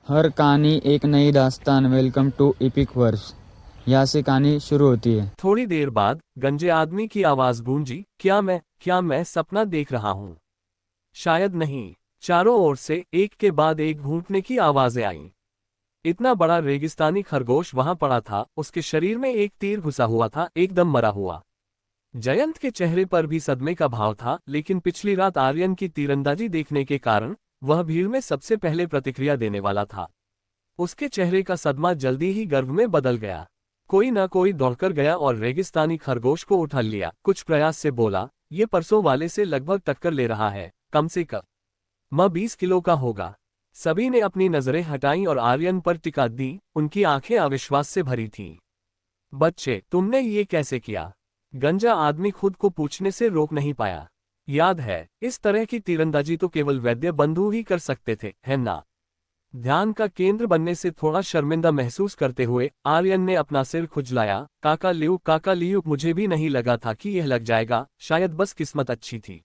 हर कहानी एक नई दास्तान। Welcome to Epic Verse. यहाँ से कहानी शुरू होती है। थोड़ी देर बाद गंजे आदमी की आवाज गूंजी, क्या मैं सपना देख रहा हूँ? शायद नहीं। चारों ओर से एक के बाद एक भूंकने की आवाजें आईं। इतना बड़ा रेगिस्तानी खरगोश वहां पड़ा था, उसके शरीर में एक तीर घुसा हुआ था, एकदम मरा हुआ। जयंत के चेहरे पर भी सदमे का भाव था, लेकिन पिछली रात आर्यन की तीरंदाजी देखने के कारण वह भीड़ में सबसे पहले प्रतिक्रिया देने वाला था। उसके चेहरे का सदमा जल्दी ही गर्व में बदल गया। कोई न कोई दौड़कर गया और रेगिस्तानी खरगोश को उठा लिया, कुछ प्रयास से बोला, ये परसों वाले से लगभग टक्कर ले रहा है, कम से कम 20 किलो का होगा। सभी ने अपनी नजरें हटाईं और आर्यन पर टिका दी, उनकी आंखें अविश्वास से भरी थीं। बच्चे, तुमने ये कैसे किया? गंजा आदमी खुद को पूछने से रोक नहीं पाया। याद है, इस तरह की तीरंदाजी तो केवल वैद्य बंधु ही कर सकते थे, है ना? ध्यान का केंद्र बनने से थोड़ा शर्मिंदा महसूस करते हुए आर्यन ने अपना सिर खुजलाया। काका लियू, मुझे भी नहीं लगा था कि यह लग जाएगा, शायद बस किस्मत अच्छी थी।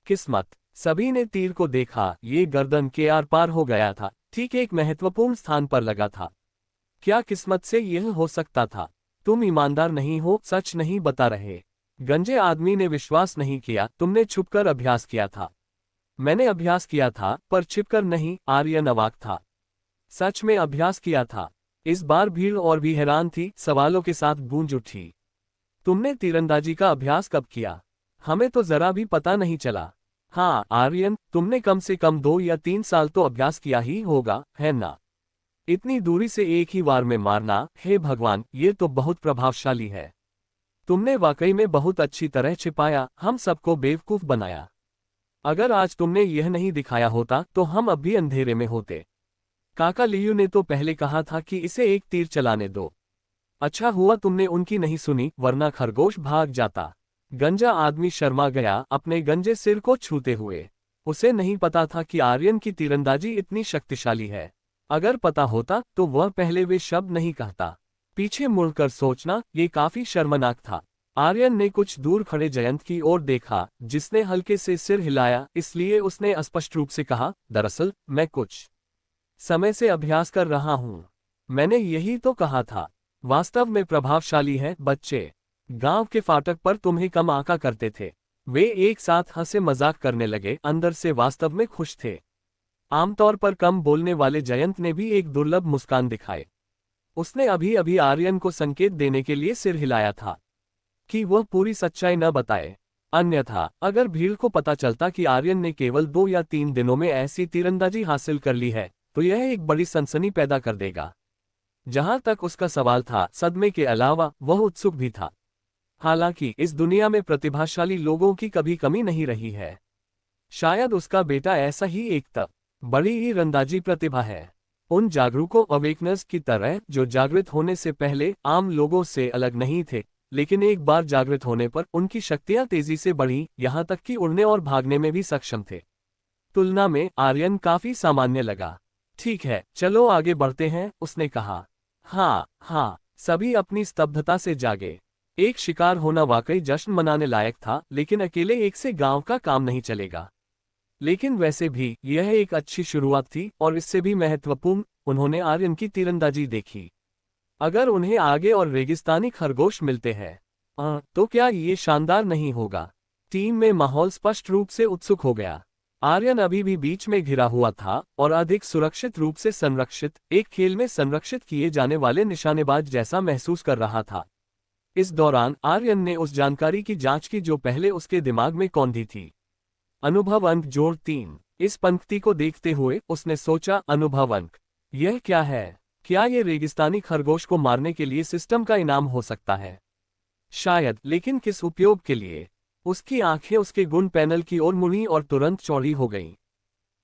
किस्मत? सभी ने तीर को देखा, ये गर्दन के आर पार हो गया था, ठीक एक महत्वपूर्ण स्थान पर लगा था। क्या किस्मत से यह हो सकता था? तुम ईमानदार नहीं हो, सच नहीं बता रहे। गंजे आदमी ने विश्वास नहीं किया। तुमने छुपकर अभ्यास किया था? मैंने अभ्यास किया था, पर छिपकर नहीं। आर्यन अवाक था। सच में अभ्यास किया था। इस बार भीड़ और भी हैरान थी, सवालों के साथ गूंज उठी। तुमने तीरंदाजी का अभ्यास कब किया? हमें तो जरा भी पता नहीं चला। हाँ आर्यन, तुमने कम से कम 2 या 3 साल तो अभ्यास किया ही होगा, है ना? इतनी दूरी से एक ही वार में मारना, हे भगवान, ये तो बहुत प्रभावशाली है। तुमने वाकई में बहुत अच्छी तरह छिपाया, हम सबको बेवकूफ बनाया। अगर आज तुमने यह नहीं दिखाया होता तो हम अब भी अंधेरे में होते। काका लियू ने तो पहले कहा था कि इसे एक तीर चलाने दो। अच्छा हुआ तुमने उनकी नहीं सुनी, वरना खरगोश भाग जाता। गंजा आदमी शर्मा गया, अपने गंजे सिर को छूते हुए। उसे नहीं पता था कि आर्यन की तीरंदाजी इतनी शक्तिशाली है। अगर पता होता तो वह पहले वे शब्द नहीं कहता। पीछे मुड़कर सोचना, ये काफी शर्मनाक था। आर्यन ने कुछ दूर खड़े जयंत की ओर देखा, जिसने हल्के से सिर हिलाया, इसलिए उसने स्पष्ट रूप से कहा, दरअसल मैं कुछ समय से अभ्यास कर रहा हूं। मैंने यही तो कहा था। वास्तव में प्रभावशाली है बच्चे। गांव के फाटक पर तुम्हें कम आंका करते थे। वे एक साथ हंसे मजाक करने लगे, अंदर से वास्तव में खुश थे। आमतौर पर कम बोलने वाले जयंत ने भी एक दुर्लभ मुस्कान दिखाए। उसने अभी अभी आर्यन को संकेत देने के लिए सिर हिलाया था कि वह पूरी सच्चाई न बताए। अन्यथा अगर भीड़ को पता चलता कि आर्यन ने केवल 2 या 3 दिनों में ऐसी तीरंदाजी हासिल कर ली है, तो यह एक बड़ी सनसनी पैदा कर देगा। जहां तक उसका सवाल था, सदमे के अलावा वह उत्सुक भी था। हालांकि इस दुनिया में प्रतिभाशाली लोगों की कभी कमी नहीं रही है। शायद उसका बेटा ऐसा ही एक बड़ी ही रंदाजी प्रतिभा है। उन जागरूकों अवेकनर्स की तरह जो जागृत होने से पहले आम लोगों से अलग नहीं थे, लेकिन एक बार जागृत होने पर उनकी शक्तियां तेजी से बढ़ी, यहां तक कि उड़ने और भागने में भी सक्षम थे। तुलना में आर्यन काफी सामान्य लगा। ठीक है, चलो आगे बढ़ते हैं, उसने कहा। हाँ, सभी अपनी स्तब्धता से जागे। एक शिकार होना वाकई जश्न मनाने लायक था, लेकिन अकेले एक से गांव का काम नहीं चलेगा। लेकिन वैसे भी यह एक अच्छी शुरुआत थी, और इससे भी महत्वपूर्ण, उन्होंने आर्यन की तीरंदाजी देखी। अगर उन्हें आगे और रेगिस्तानी खरगोश मिलते हैं, तो क्या ये शानदार नहीं होगा? टीम में माहौल स्पष्ट रूप से उत्सुक हो गया। आर्यन अभी भी बीच में घिरा हुआ था और अधिक सुरक्षित रूप से संरक्षित, एक खेल में संरक्षित किए जाने वाले निशानेबाज जैसा महसूस कर रहा था। इस दौरान आर्यन ने उस जानकारी की जांच की जो पहले उसके दिमाग में कौंधी थी। अनुभव अंक जोड़ 3। इस पंक्ति को देखते हुए उसने सोचा, अनुभव अंक, यह क्या है? क्या ये रेगिस्तानी खरगोश को मारने के लिए सिस्टम का इनाम हो सकता है? शायद, लेकिन किस उपयोग के लिए? उसकी आंखें उसके गुण पैनल की ओर मुड़ी और तुरंत चौड़ी हो गईं।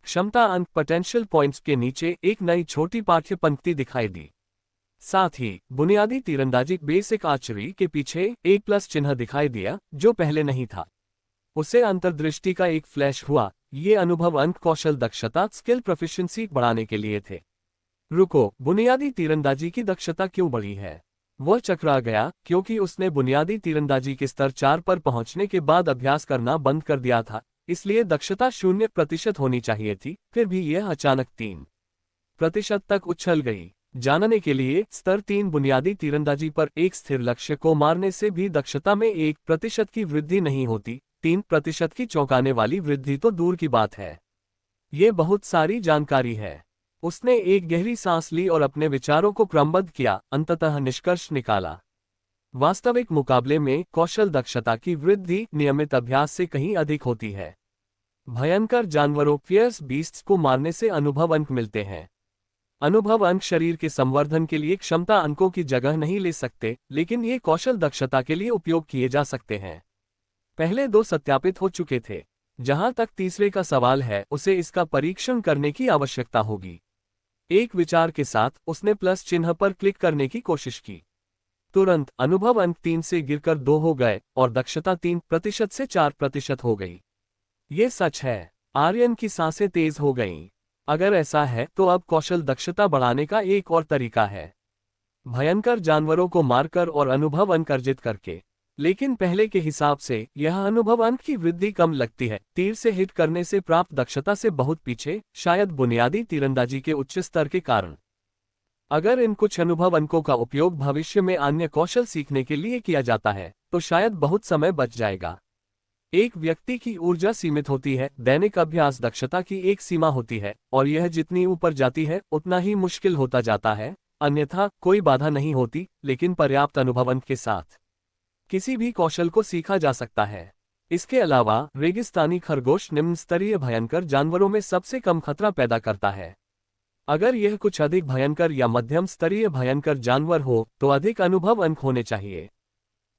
क्षमता अंक पोटेंशियल पॉइंट्स के नीचे एक नई छोटी पाठ्य पंक्ति दिखाई दी। साथ ही बुनियादी तीरंदाजी बेसिक आर्चरी के पीछे एक प्लस चिन्ह दिखाई दिया, जो पहले नहीं था। उसे अंतर्दृष्टि का एक फ्लैश हुआ। ये अनुभव अंक कौशल दक्षता स्किल प्रोफिशिएंसी बढ़ाने के लिए थे। रुको, बुनियादी तीरंदाजी की दक्षता क्यों बढ़ी है? वह चकरा गया, क्योंकि उसने बुनियादी तीरंदाजी के स्तर 4 पर पहुंचने के बाद अभ्यास करना बंद कर दिया था, इसलिए दक्षता 0% होनी चाहिए थी, फिर भी यह अचानक 3 प्रतिशत तक उछल गई। जानने के लिए स्तर 3 बुनियादी तीरंदाजी पर एक स्थिर लक्ष्य को मारने से भी दक्षता में 1% की वृद्धि नहीं होती, 3% की चौंकाने वाली वृद्धि तो दूर की बात है। ये बहुत सारी जानकारी है। उसने एक गहरी सांस ली और अपने विचारों को क्रमबद्ध किया, अंततः निष्कर्ष निकाला। वास्तविक मुकाबले में कौशल दक्षता की वृद्धि नियमित अभ्यास से कहीं अधिक होती है। भयंकर जानवरों फियर्स बीस्ट्स को मारने से अनुभव अंक मिलते हैं। अनुभव अंक शरीर के संवर्धन के लिए क्षमता अंकों की जगह नहीं ले सकते, लेकिन ये कौशल दक्षता के लिए उपयोग किए जा सकते हैं। पहले 2 सत्यापित हो चुके थे। जहां तक तीसरे का सवाल है, उसे इसका परीक्षण करने की आवश्यकता होगी। एक विचार के साथ उसने प्लस चिन्ह पर क्लिक करने की कोशिश की। तुरंत अनुभव अंक 3 से गिरकर 2 हो गए और दक्षता 3% से 4% हो गई। ये सच है। आर्यन की सांसें तेज हो गईं। अगर ऐसा है तो अब कौशल दक्षता बढ़ाने का एक और तरीका है। भयंकर जानवरों को मारकर और अनुभव अंक अर्जित करके। लेकिन पहले के हिसाब से यह अनुभव अंक की वृद्धि कम लगती है, तीर से हिट करने से प्राप्त दक्षता से बहुत पीछे, शायद बुनियादी तीरंदाजी के उच्च स्तर के कारण। अगर इन कुछ अनुभव अंकों का उपयोग भविष्य में अन्य कौशल सीखने के लिए किया जाता है, तो शायद बहुत समय बच जाएगा। एक व्यक्ति की ऊर्जा सीमित होती है, दैनिक अभ्यास दक्षता की एक सीमा होती है, और यह जितनी ऊपर जाती है उतना ही मुश्किल होता जाता है। अन्यथा कोई बाधा नहीं होती, लेकिन पर्याप्त अनुभव अंक के साथ किसी भी कौशल को सीखा जा सकता है। इसके अलावा रेगिस्तानी खरगोश निम्न स्तरीय भयंकर जानवरों में सबसे कम खतरा पैदा करता है। अगर यह कुछ अधिक भयंकर या मध्यम स्तरीय भयंकर जानवर हो तो अधिक अनुभव अंक होने चाहिए।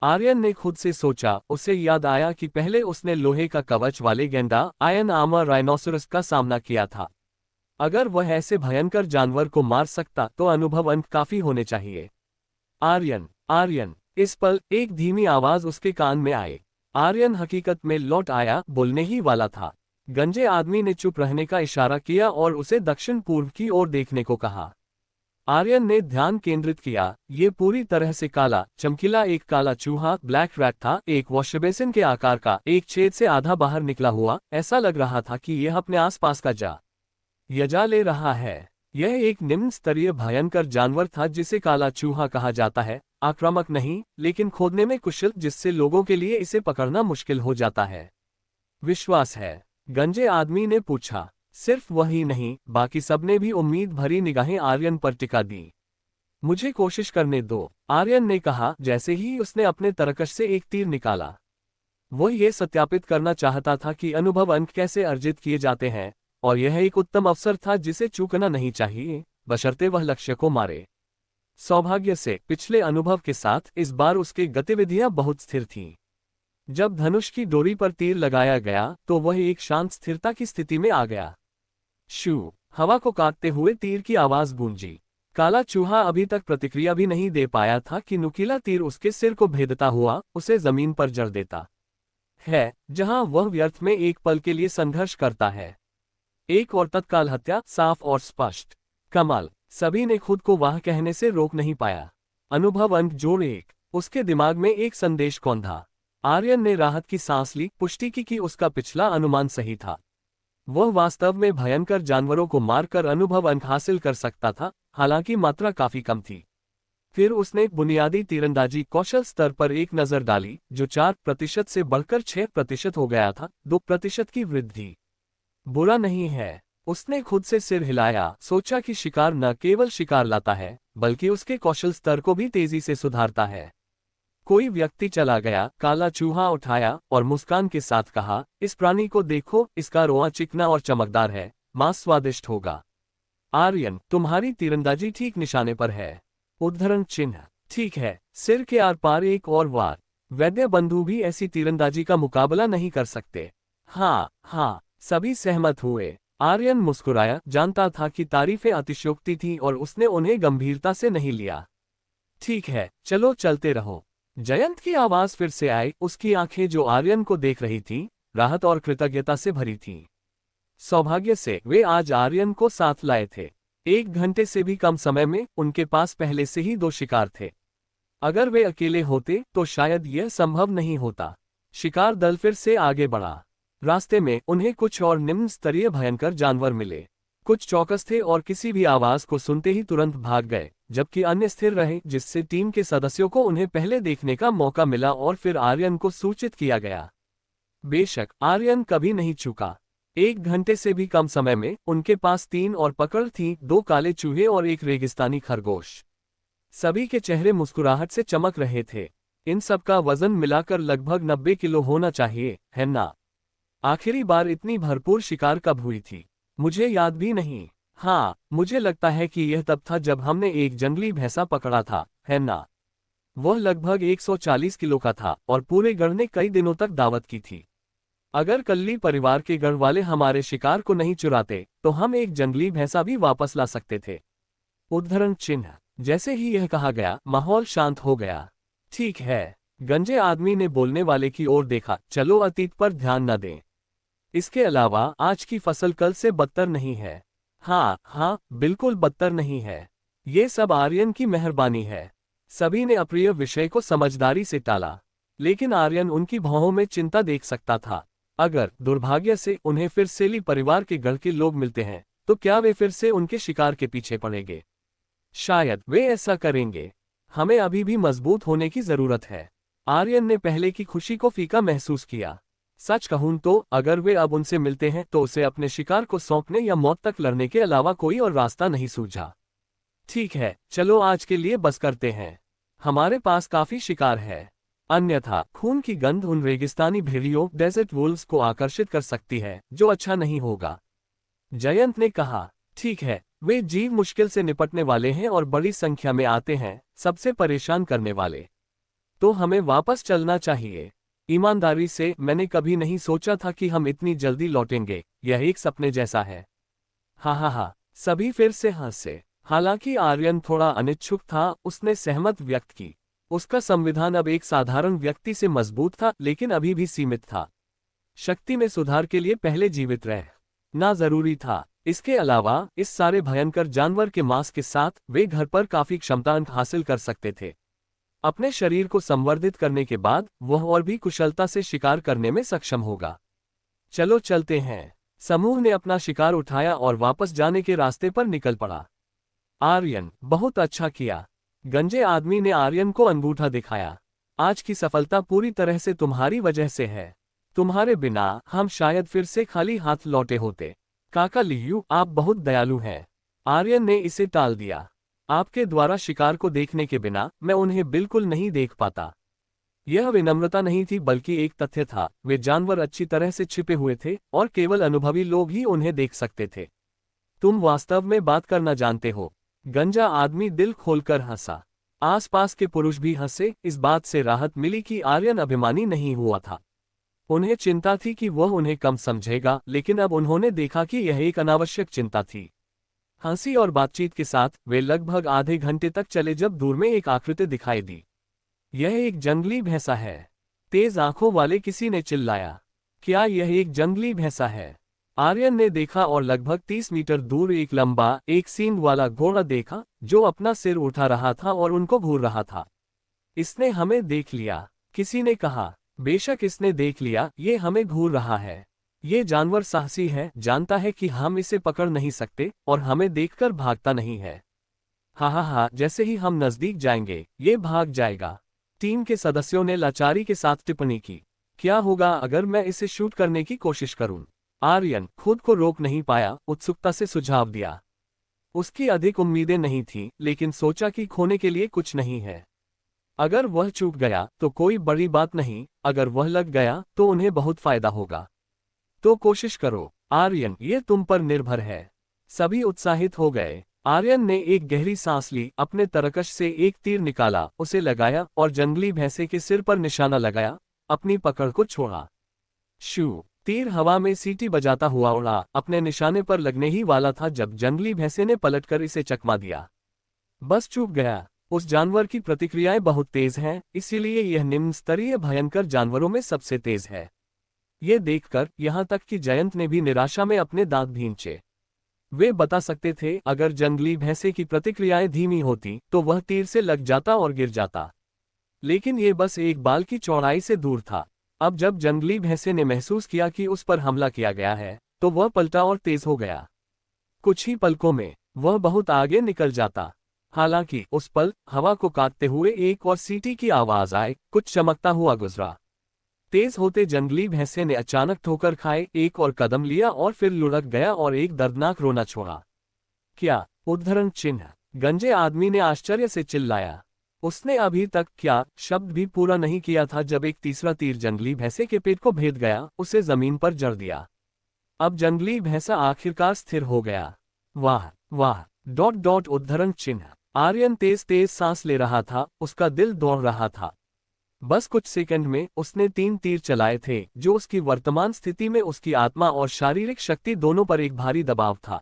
आर्यन ने खुद से सोचा। उसे याद आया कि पहले उसने लोहे का कवच वाले गेंडा आयरन आर्मर राइनोसरस का सामना किया था। अगर वह ऐसे भयंकर जानवर को मार सकता तो अनुभव अंक काफी होने चाहिए। आर्यन। इस पल एक धीमी आवाज उसके कान में आई। आर्यन हकीकत में लौट आया, बोलने ही वाला था। गंजे आदमी ने चुप रहने का इशारा किया और उसे दक्षिण पूर्व की ओर देखने को कहा। आर्यन ने ध्यान केंद्रित किया। ये पूरी तरह से काला, चमकीला एक काला चूहा ब्लैक रैट था, एक वॉशबेसिन के आकार का, एक छेद से आधा बाहर निकला हुआ। ऐसा लग रहा था कि यह अपने आसपास का यजा ले रहा है। यह एक निम्न स्तरीय भयंकर जानवर था जिसे काला चूहा कहा जाता है। आक्रामक नहीं, लेकिन खोदने में कुशल, जिससे लोगों के लिए इसे पकड़ना मुश्किल हो जाता है। विश्वास है? गंजे आदमी ने पूछा। सिर्फ वही नहीं, बाकी सबने भी उम्मीद भरी निगाहें आर्यन पर टिका दी। मुझे कोशिश करने दो, आर्यन ने कहा जैसे ही उसने अपने तरकश से एक तीर निकाला। वह यह सत्यापित करना चाहता था कि अनुभव अंक कैसे अर्जित किए जाते हैं, और यह एक उत्तम अवसर था जिसे चूकना नहीं चाहिए, बशर्ते वह लक्ष्य को मारे। सौभाग्य से पिछले अनुभव के साथ इस बार उसकी गतिविधियां बहुत स्थिर थीं। जब धनुष की डोरी पर तीर लगाया गया तो वह एक शांत स्थिरता की स्थिति में आ गया। शू, हवा को काटते हुए तीर की आवाज गूंजी। काला चूहा अभी तक प्रतिक्रिया भी नहीं दे पाया था कि नुकीला तीर उसके सिर को भेदता हुआ उसे जमीन पर जड़ देता है, जहां वह व्यर्थ में एक पल के लिए संघर्ष करता है। एक और तत्काल हत्या, साफ और स्पष्ट। कमाल। सभी ने खुद को वाह कहने से रोक नहीं पाया। अनुभव अंक जोड़ 1। उसके दिमाग में एक संदेश कौंधा। आर्यन ने राहत की सांस ली, पुष्टि की कि उसका पिछला अनुमान सही था। वह वास्तव में भयंकर जानवरों को मारकर अनुभव अंक हासिल कर सकता था, हालांकि मात्रा काफी कम थी। फिर उसने बुनियादी तीरंदाजी कौशल स्तर पर एक नजर डाली, जो 4% से बढ़कर 6% हो गया था, 2% की वृद्धि बुरा नहीं है। उसने खुद से सिर हिलाया, सोचा कि शिकार न केवल शिकार लाता है, बल्कि उसके कौशल स्तर को भी तेजी से सुधारता है। कोई व्यक्ति चला गया, काला चूहा उठाया और मुस्कान के साथ कहा, इस प्राणी को देखो, इसका रोआ चिकना और चमकदार है, मांस स्वादिष्ट होगा। आर्यन, तुम्हारी तीरंदाजी ठीक निशाने पर है। उद्धरण चिन्ह। ठीक है, सिर के आर पार एक और वार। वैद्य बंधु भी ऐसी तीरंदाजी का मुकाबला नहीं कर सकते। हाँ, सभी सहमत हुए। आर्यन मुस्कुराया, जानता था कि तारीफें अतिशयोक्ति थीं और उसने उन्हें गंभीरता से नहीं लिया। ठीक है, चलो चलते रहो। जयंत की आवाज फिर से आई, उसकी आंखें जो आर्यन को देख रही थीं, राहत और कृतज्ञता से भरी थीं। सौभाग्य से वे आज आर्यन को साथ लाए थे। 1 घंटे से भी कम समय में उनके पास पहले से ही 2 शिकार थे। अगर वे अकेले होते तो शायद यह संभव नहीं होता। शिकार दल फिर से आगे बढ़ा। रास्ते में उन्हें कुछ और निम्न स्तरीय भयंकर जानवर मिले। कुछ चौकस थे और किसी भी आवाज को सुनते ही तुरंत भाग गए, जबकि अन्य स्थिर रहे, जिससे टीम के सदस्यों को उन्हें पहले देखने का मौका मिला और फिर आर्यन को सूचित किया गया। बेशक आर्यन कभी नहीं चूका। 1 घंटे से भी कम समय में उनके पास 3 और पकड़ थी, 2 काले चूहे और एक रेगिस्तानी खरगोश। सभी के चेहरे मुस्कुराहट से चमक रहे थे। इन सब का वजन मिलाकर लगभग 90 किलो होना चाहिए, है ना? आखिरी बार इतनी भरपूर शिकार कब हुई थी? मुझे याद भी नहीं। हाँ, मुझे लगता है कि यह तब था जब हमने एक जंगली भैंसा पकड़ा था, है ना? वह लगभग 140 किलो का था और पूरे गढ़ ने कई दिनों तक दावत की थी। अगर कल्ली परिवार के गढ़ वाले हमारे शिकार को नहीं चुराते, तो हम एक जंगली भैंसा भी वापस ला सकते थे। उद्धरण चिन्ह। जैसे ही यह कहा गया, माहौल शांत हो गया। ठीक है, गंजे आदमी ने बोलने वाले की ओर देखा। चलो अतीत पर ध्यान न दें। इसके अलावा आज की फसल कल से बदतर नहीं है। हाँ हाँ, बिल्कुल बदतर नहीं है। ये सब आर्यन की मेहरबानी है। सभी ने अप्रिय विषय को समझदारी से टाला, लेकिन आर्यन उनकी भौहों में चिंता देख सकता था। अगर दुर्भाग्य से उन्हें फिर सेली परिवार के गढ़ के लोग मिलते हैं, तो क्या वे फिर से उनके शिकार के पीछे पड़ेंगे? शायद वे ऐसा करेंगे। हमें अभी भी मजबूत होने की जरूरत है। आर्यन ने पहले की खुशी को फीका महसूस किया। सच कहूं तो अगर वे अब उनसे मिलते हैं तो उसे अपने शिकार को सौंपने या मौत तक लड़ने के अलावा कोई और रास्ता नहीं सूझा। ठीक है, चलो आज के लिए बस करते हैं। हमारे पास काफी शिकार है। अन्यथा खून की गंध उन रेगिस्तानी भेड़ियों डेजर्ट वुल्व्स को आकर्षित कर सकती है, जो अच्छा नहीं होगा। जयंत ने कहा। ठीक है, वे जीव मुश्किल से निपटने वाले हैं और बड़ी संख्या में आते हैं, सबसे परेशान करने वाले। तो हमें वापस चलना चाहिए। ईमानदारी से मैंने कभी नहीं सोचा था कि हम इतनी जल्दी लौटेंगे। यह एक सपने जैसा है। हा, सभी फिर से हंसे। हालांकि आर्यन थोड़ा अनिच्छुक था, उसने सहमत व्यक्त की। उसका संविधान अब एक साधारण व्यक्ति से मजबूत था, लेकिन अभी भी सीमित था। शक्ति में सुधार के लिए पहले जीवित रहना जरूरी था। इसके अलावा इस सारे भयंकर जानवर के मांस के साथ वे घर पर काफी क्षमता हासिल कर सकते थे। अपने शरीर को संवर्धित करने के बाद वह और भी कुशलता से शिकार करने में सक्षम होगा। चलो चलते हैं। समूह ने अपना शिकार उठाया और वापस जाने के रास्ते पर निकल पड़ा। आर्यन, बहुत अच्छा किया। गंजे आदमी ने आर्यन को अंगूठा दिखाया। आज की सफलता पूरी तरह से तुम्हारी वजह से है। तुम्हारे बिना हम शायद फिर से खाली हाथ लौटे होते। काका लियू, आप बहुत दयालु हैं। आर्यन ने इसे टाल दिया। आपके द्वारा शिकार को देखने के बिना मैं उन्हें बिल्कुल नहीं देख पाता। यह विनम्रता नहीं थी, बल्कि एक तथ्य था। वे जानवर अच्छी तरह से छिपे हुए थे और केवल अनुभवी लोग ही उन्हें देख सकते थे। तुम वास्तव में बात करना जानते हो। गंजा आदमी दिल खोलकर हंसा। आसपास के पुरुष भी हंसे। इस बात से राहत मिली कि आर्यन अभिमानी नहीं हुआ था। उन्हें चिंता थी कि वह उन्हें कम समझेगा, लेकिन अब उन्होंने देखा कि यह एक अनावश्यक चिंता थी। हंसी और बातचीत के साथ वे लगभग आधे घंटे तक चले, जब दूर में एक आकृति दिखाई दी। यह एक जंगली भैंसा है। तेज आंखों वाले किसी ने चिल्लाया। क्या यह एक जंगली भैंसा है? आर्यन ने देखा और लगभग 30 मीटर दूर एक लंबा, एक सींग वाला घोड़ा देखा, जो अपना सिर उठा रहा था और उनको घूर रहा था। इसने हमें देख लिया, किसी ने कहा। बेशक इसने देख लिया, ये हमें घूर रहा है। ये जानवर साहसी है, जानता है कि हम इसे पकड़ नहीं सकते और हमें देखकर भागता नहीं है। हा, जैसे ही हम नजदीक जाएंगे, ये भाग जाएगा। टीम के सदस्यों ने लाचारी के साथ टिप्पणी की। क्या होगा अगर मैं इसे शूट करने की कोशिश करूं? आर्यन खुद को रोक नहीं पाया, उत्सुकता से सुझाव दिया। उसकी अधिक उम्मीदें नहीं थीं, लेकिन सोचा कि खोने के लिए कुछ नहीं है। अगर वह चूक गया तो कोई बड़ी बात नहीं, अगर वह लग गया तो उन्हें बहुत फायदा होगा। तो कोशिश करो आर्यन, ये तुम पर निर्भर है। सभी उत्साहित हो गए। आर्यन ने एक गहरी सांस ली, अपने तरकश से एक तीर निकाला, उसे लगाया और जंगली भैंसे के सिर पर निशाना लगाया। अपनी पकड़ को छोड़ा। शू! तीर हवा में सीटी बजाता हुआ उड़ा, अपने निशाने पर लगने ही वाला था जब जंगली भैंसे ने पलटकर इसे चकमा दिया। बस चूक गया। उस जानवर की प्रतिक्रियाएं बहुत तेज हैं, इसीलिए यह निम्न स्तरीय भयंकर जानवरों में सबसे तेज है। ये देखकर यहां तक कि जयंत ने भी निराशा में अपने दांत भींचे। वे बता सकते थे, अगर जंगली भैंसे की प्रतिक्रियाएं धीमी होती तो वह तीर से लग जाता और गिर जाता। लेकिन ये बस एक बाल की चौड़ाई से दूर था। अब जब जंगली भैंसे ने महसूस किया कि उस पर हमला किया गया है, तो वह पलटा और तेज हो गया। कुछ ही पलकों में वह बहुत आगे निकल जाता। हालांकि उस पल हवा को काटते हुए एक और सीटी की आवाज आए, कुछ चमकता हुआ गुजरा। तेज होते जंगली भैंसे ने अचानक ठोकर खाए, एक और कदम लिया और फिर लुढ़क गया और एक दर्दनाक रोना छोड़ा। क्या? उद्धरण चिन्ह। गंजे आदमी ने आश्चर्य से चिल्लाया। उसने अभी तक क्या शब्द भी पूरा नहीं किया था जब एक तीसरा तीर जंगली भैंसे के पेट को भेद गया, उसे जमीन पर जड़ दिया। अब जंगली भैंसा आखिरकार स्थिर हो गया। वाह वाह! डॉट डॉट उद्धरण चिन्ह। आर्यन तेज तेज सांस ले रहा था, उसका दिल दौड़ रहा था। बस कुछ सेकंड में उसने 3 तीर चलाए थे, जो उसकी वर्तमान स्थिति में उसकी आत्मा और शारीरिक शक्ति दोनों पर एक भारी दबाव था।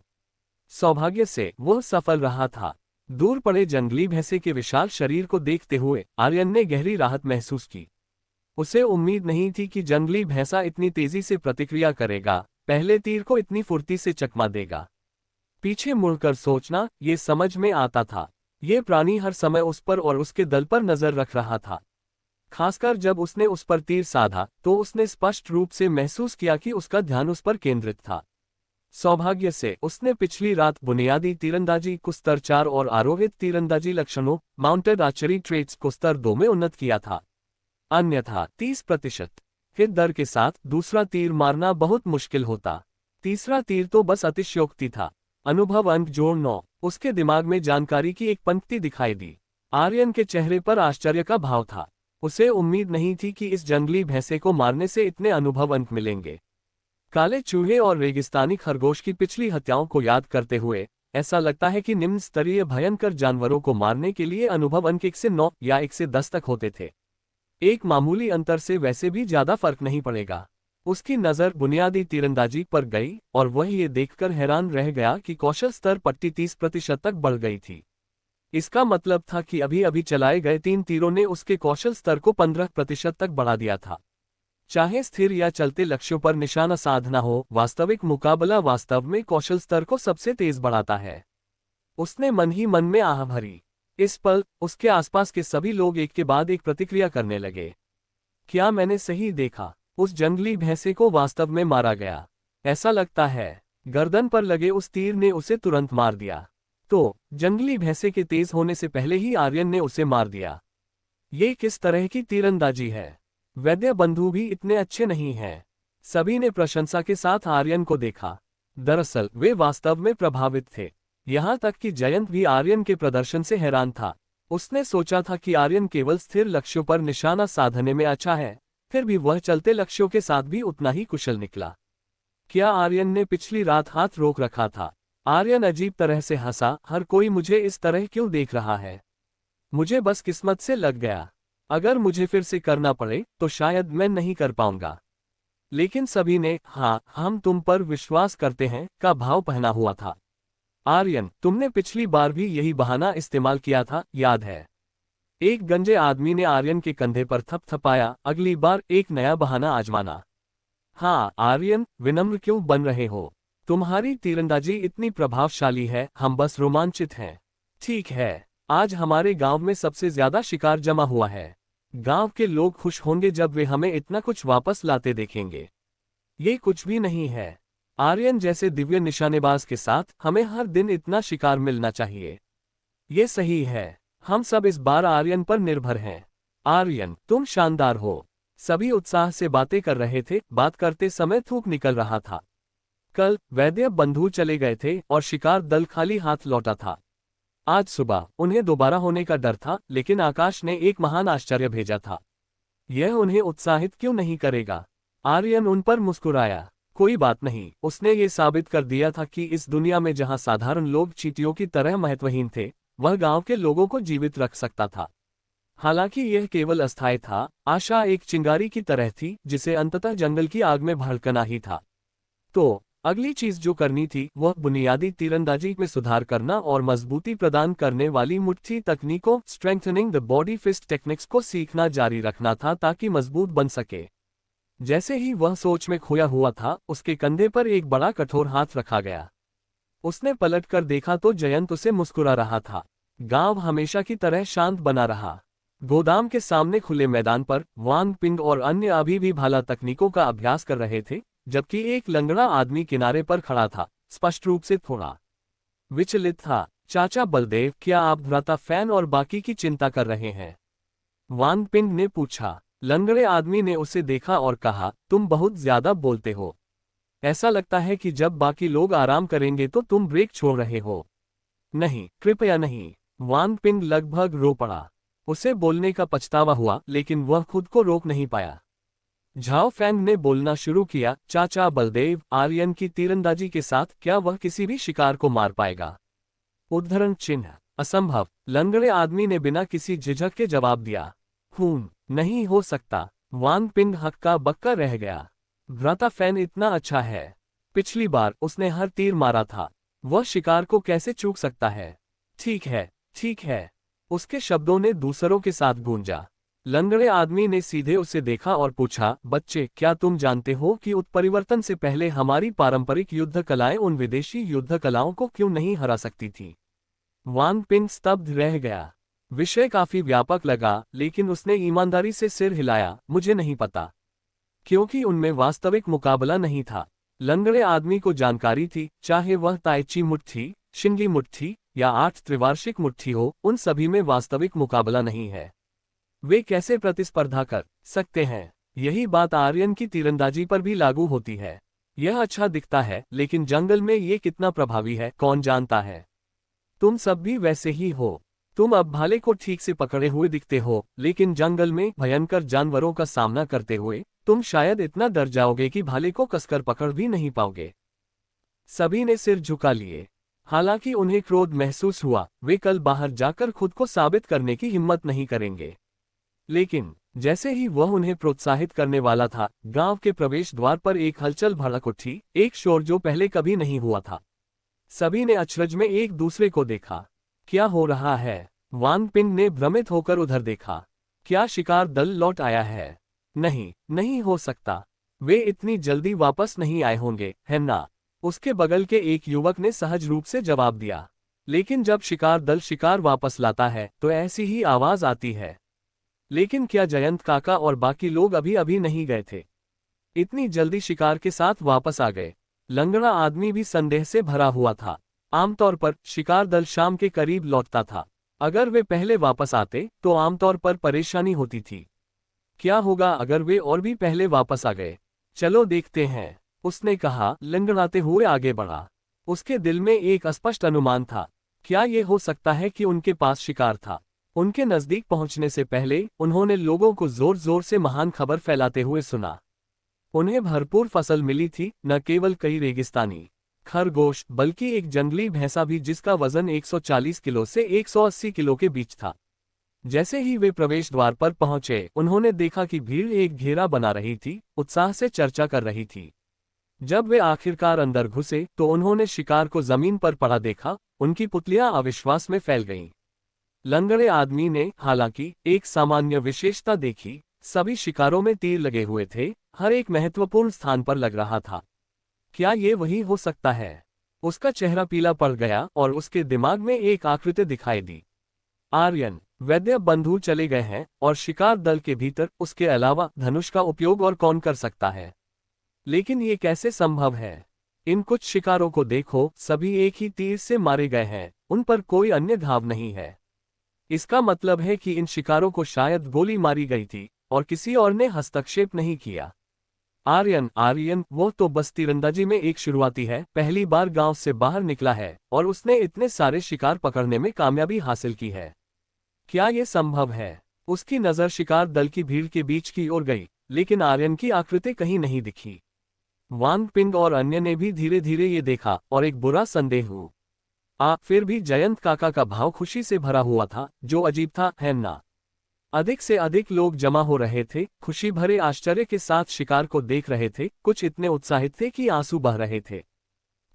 सौभाग्य से वह सफल रहा था। दूर पड़े जंगली भैंसे के विशाल शरीर को देखते हुए आर्यन ने गहरी राहत महसूस की। उसे उम्मीद नहीं थी कि जंगली भैंसा इतनी तेजी से प्रतिक्रिया करेगा, पहले तीर को इतनी फुर्ती से चकमा देगा। पीछे मुड़कर सोचना, ये समझ में आता था। ये प्राणी हर समय उस पर और उसके दल पर नजर रख रहा था। खासकर जब उसने उस पर तीर साधा तो उसने स्पष्ट रूप से महसूस किया कि उसका ध्यान उस पर केंद्रित था। सौभाग्य से उसने पिछली रात बुनियादी तीरंदाजी को स्तर 4 और आरोहित तीरंदाजी लक्षणों माउंटेड आर्चरी ट्रेट्स को स्तर 2 में उन्नत किया था। अन्यथा 30% हिट दर के साथ दूसरा तीर मारना बहुत मुश्किल होता। तीसरा तीर तो बस अतिशयोक्ति था। अनुभव अंक जोड़ 9। उसके दिमाग में जानकारी की एक पंक्ति दिखाई दी। आर्यन के चेहरे पर आश्चर्य का भाव था। उसे उम्मीद नहीं थी कि इस जंगली भैंसे को मारने से इतने अनुभव अंक मिलेंगे। काले चूहे और रेगिस्तानी खरगोश की पिछली हत्याओं को याद करते हुए ऐसा लगता है कि निम्न स्तरीय भयंकर जानवरों को मारने के लिए अनुभव अंक 1 से 9 या 1 से 10 तक होते थे। एक मामूली अंतर से वैसे भी ज्यादा फर्क नहीं पड़ेगा। उसकी नज़र बुनियादी तीरंदाजी पर गई और वह ये देखकर हैरान रह गया कि कौशल स्तर पट्टी 30% तक बढ़ गई थी। इसका मतलब था कि अभी अभी चलाए गए 3 तीरों ने उसके कौशल स्तर को 15% तक बढ़ा दिया था। चाहे स्थिर या चलते लक्ष्यों पर निशाना साधना हो, वास्तविक मुकाबला वास्तव में कौशल स्तर को सबसे तेज बढ़ाता है। उसने मन ही मन में आह भरी। इस पल उसके आसपास के सभी लोग एक के बाद एक प्रतिक्रिया करने लगे। क्या मैंने सही देखा? उस जंगली भैंसे को वास्तव में मारा गया। ऐसा लगता है गर्दन पर लगे उस तीर ने उसे तुरंत मार दिया। तो जंगली भैंसे के तेज होने से पहले ही आर्यन ने उसे मार दिया। ये किस तरह की तीरंदाजी है? वैद्य बंधु भी इतने अच्छे नहीं हैं। सभी ने प्रशंसा के साथ आर्यन को देखा। दरअसल वे वास्तव में प्रभावित थे। यहाँ तक कि जयंत भी आर्यन के प्रदर्शन से हैरान था। उसने सोचा था कि आर्यन केवल स्थिर लक्ष्यों पर निशाना साधने में अच्छा है, फिर भी वह चलते लक्ष्यों के साथ भी उतना ही कुशल निकला। क्या आर्यन ने पिछली रात हाथ रोक रखा था? आर्यन अजीब तरह से हंसा। हर कोई मुझे इस तरह क्यों देख रहा है? मुझे बस किस्मत से लग गया। अगर मुझे फिर से करना पड़े तो शायद मैं नहीं कर पाऊंगा। लेकिन सभी ने हाँ, हम तुम पर विश्वास करते हैं का भाव पहना हुआ था। आर्यन, तुमने पिछली बार भी यही बहाना इस्तेमाल किया था, याद है? एक गंजे आदमी ने आर्यन के कंधे पर थपथपाया। अगली बार एक नया बहाना आजमाना। हाँ आर्यन, विनम्र क्यों बन रहे हो? तुम्हारी तीरंदाजी इतनी प्रभावशाली है, हम बस रोमांचित हैं। ठीक है, आज हमारे गांव में सबसे ज्यादा शिकार जमा हुआ है। गांव के लोग खुश होंगे जब वे हमें इतना कुछ वापस लाते देखेंगे। ये कुछ भी नहीं है। आर्यन जैसे दिव्य निशानेबाज के साथ हमें हर दिन इतना शिकार मिलना चाहिए। ये सही है। हम सब इस बार आर्यन पर निर्भर हैं। आर्यन, तुम शानदार हो। सभी उत्साह से बातें कर रहे थे। बात करते समय थूक निकल रहा था। कल वैद्य बंधु चले गए थे और शिकार दल खाली हाथ लौटा था। आज सुबह उन्हें दोबारा होने का डर था, लेकिन आकाश ने एक महान आश्चर्य भेजा था। यह उन्हें उत्साहित क्यों नहीं करेगा? आर्यन उन पर मुस्कुराया। कोई बात नहीं, उसने ये साबित कर दिया था कि इस दुनिया में जहां साधारण लोग चींटियों की तरह महत्वहीन थे, वह गांव के लोगों को जीवित रख सकता था। हालांकि यह केवल अस्थायी था। आशा एक चिंगारी की तरह थी जिसे अंततः जंगल की आग में भड़कना ही था। तो अगली चीज जो करनी थी वह बुनियादी तीरंदाजी में सुधार करना और मजबूती प्रदान करने वाली मुट्ठी तकनीकों strengthening the body fist techniques को सीखना जारी रखना था ताकि मजबूत बन सके। जैसे ही वह सोच में खोया हुआ था, उसके कंधे पर एक बड़ा कठोर हाथ रखा गया। उसने पलटकर देखा तो जयंत उसे मुस्कुरा रहा था। गांव हमेशा की तरह शांत बना रहा। गोदाम के सामने खुले मैदान पर वांग पिंग और अन्य अभी भी भाला तकनीकों का अभ्यास कर रहे थे, जबकि एक लंगड़ा आदमी किनारे पर खड़ा था, स्पष्ट रूप से थोड़ा विचलित था। चाचा बलदेव, क्या आप भ्राता फैन और बाकी की चिंता कर रहे हैं? वान पिंग ने पूछा। लंगड़े आदमी ने उसे देखा और कहा, तुम बहुत ज्यादा बोलते हो। ऐसा लगता है कि जब बाकी लोग आराम करेंगे तो तुम ब्रेक छोड़ रहे हो। नहीं, कृपया नहीं। वान पिंग लगभग रो पड़ा। उसे बोलने का पछतावा हुआ, लेकिन वह खुद को रोक नहीं पाया। झाओ फैंग ने बोलना शुरू किया, चाचा बलदेव, आर्यन की तीरंदाजी के साथ क्या वह किसी भी शिकार को मार पाएगा? उद्धरण चिन्ह। असंभव। लंगड़े आदमी ने बिना किसी झिझक के जवाब दिया। नहीं हो सकता। वान पिंग हक्का बक्का रह गया। भ्राता फैन इतना अच्छा है। पिछली बार उसने हर तीर मारा था। वह शिकार को कैसे चूक सकता है? ठीक है, ठीक है। उसके शब्दों ने दूसरों के साथ गूंजा। लंगड़े आदमी ने सीधे उसे देखा और पूछा, बच्चे, क्या तुम जानते हो कि उत्परिवर्तन से पहले हमारी पारंपरिक युद्ध कलाएं उन विदेशी युद्ध कलाओं को क्यों नहीं हरा सकती थी? वान पिंग स्तब्ध रह गया। विषय काफी व्यापक लगा, लेकिन उसने ईमानदारी से सिर हिलाया, मुझे नहीं पता। क्योंकि उनमें वास्तविक मुकाबला नहीं था। लंगड़े आदमी को जानकारी थी, चाहे वह ताइची मुट्ठी, शिंगी मुट्ठी या 8 त्रिवार्षिक मुट्ठी हो, उन सभी में वास्तविक मुकाबला नहीं है। वे कैसे प्रतिस्पर्धा कर सकते हैं? यही बात आर्यन की तीरंदाजी पर भी लागू होती है। यह अच्छा दिखता है, लेकिन जंगल में ये कितना प्रभावी है, कौन जानता है? तुम सब भी वैसे ही हो। तुम अब भाले को ठीक से पकड़े हुए दिखते हो, लेकिन जंगल में भयंकर जानवरों का सामना करते हुए तुम शायद इतना डर जाओगे कि भाले को कसकर पकड़ भी नहीं पाओगे। सभी ने सिर झुका लिए। हालांकि उन्हें क्रोध महसूस हुआ, वे कल बाहर जाकर खुद को साबित करने की हिम्मत नहीं करेंगे। लेकिन जैसे ही वह उन्हें प्रोत्साहित करने वाला था, गांव के प्रवेश द्वार पर एक हलचल भड़क उठी, एक शोर जो पहले कभी नहीं हुआ था। सभी ने अचरज में एक दूसरे को देखा। क्या हो रहा है? वान पिंग ने भ्रमित होकर उधर देखा। क्या शिकार दल लौट आया है? नहीं, नहीं हो सकता। वे इतनी जल्दी वापस नहीं आए होंगे, है ना? उसके बगल के एक युवक ने सहज रूप से जवाब दिया। लेकिन जब शिकार दल शिकार वापस लाता है तो ऐसी ही आवाज आती है। लेकिन क्या जयंत काका और बाकी लोग अभी अभी नहीं गए थे? इतनी जल्दी शिकार के साथ वापस आ गए? लंगड़ा आदमी भी संदेह से भरा हुआ था। आमतौर पर शिकार दल शाम के करीब लौटता था। अगर वे पहले वापस आते तो आमतौर पर परेशानी होती थी। क्या होगा अगर वे और भी पहले वापस आ गए? चलो देखते हैं, उसने कहा, लंगड़ाते हुए आगे बढ़ा। उसके दिल में एक अस्पष्ट अनुमान था। क्या ये हो सकता है कि उनके पास शिकार था? उनके नजदीक पहुंचने से पहले उन्होंने लोगों को जोर जोर से महान खबर फैलाते हुए सुना। उन्हें भरपूर फसल मिली थी, न केवल कई रेगिस्तानी खरगोश, बल्कि एक जंगली भैंसा भी जिसका वजन 140 किलो से 180 किलो के बीच था। जैसे ही वे प्रवेश द्वार पर पहुंचे, उन्होंने देखा कि भीड़ एक घेरा बना रही थी, उत्साह से चर्चा कर रही थी। जब वे आखिरकार अंदर घुसे तो उन्होंने शिकार को जमीन पर पड़ा देखा। उनकी पुतलियां अविश्वास में फैल गईं। लंगड़े आदमी ने हालांकि एक सामान्य विशेषता देखी। सभी शिकारों में तीर लगे हुए थे, हर एक महत्वपूर्ण स्थान पर लग रहा था। क्या ये वही हो सकता है? उसका चेहरा पीला पड़ गया और उसके दिमाग में एक आकृति दिखाई दी। आर्यन, वैद्य बंधु चले गए हैं और शिकार दल के भीतर उसके अलावा धनुष का उपयोग और कौन कर सकता है? लेकिन ये कैसे संभव है? इन कुछ शिकारों को देखो, सभी एक ही तीर से मारे गए हैं, उन पर कोई अन्य घाव नहीं है। इसका मतलब है कि इन शिकारों को शायद गोली मारी गई थी और किसी और ने हस्तक्षेप नहीं किया। आर्यन, वो तो बस तीरंदाजी में एक शुरुआती है, पहली बार गांव से बाहर निकला है और उसने इतने सारे शिकार पकड़ने में कामयाबी हासिल की है। क्या ये संभव है? उसकी नजर शिकार दल की भीड़ के बीच की ओर गई, लेकिन आर्यन की आकृति कहीं नहीं दिखी। वांग पिंग और अन्य ने भी धीरे धीरे ये देखा और एक बुरा संदेह हुआ। फिर भी जयंत काका का भाव खुशी से भरा हुआ था, जो अजीब था, है ना? अधिक से अधिक लोग जमा हो रहे थे, खुशी भरे आश्चर्य के साथ शिकार को देख रहे थे। कुछ इतने उत्साहित थे कि आंसू बह रहे थे।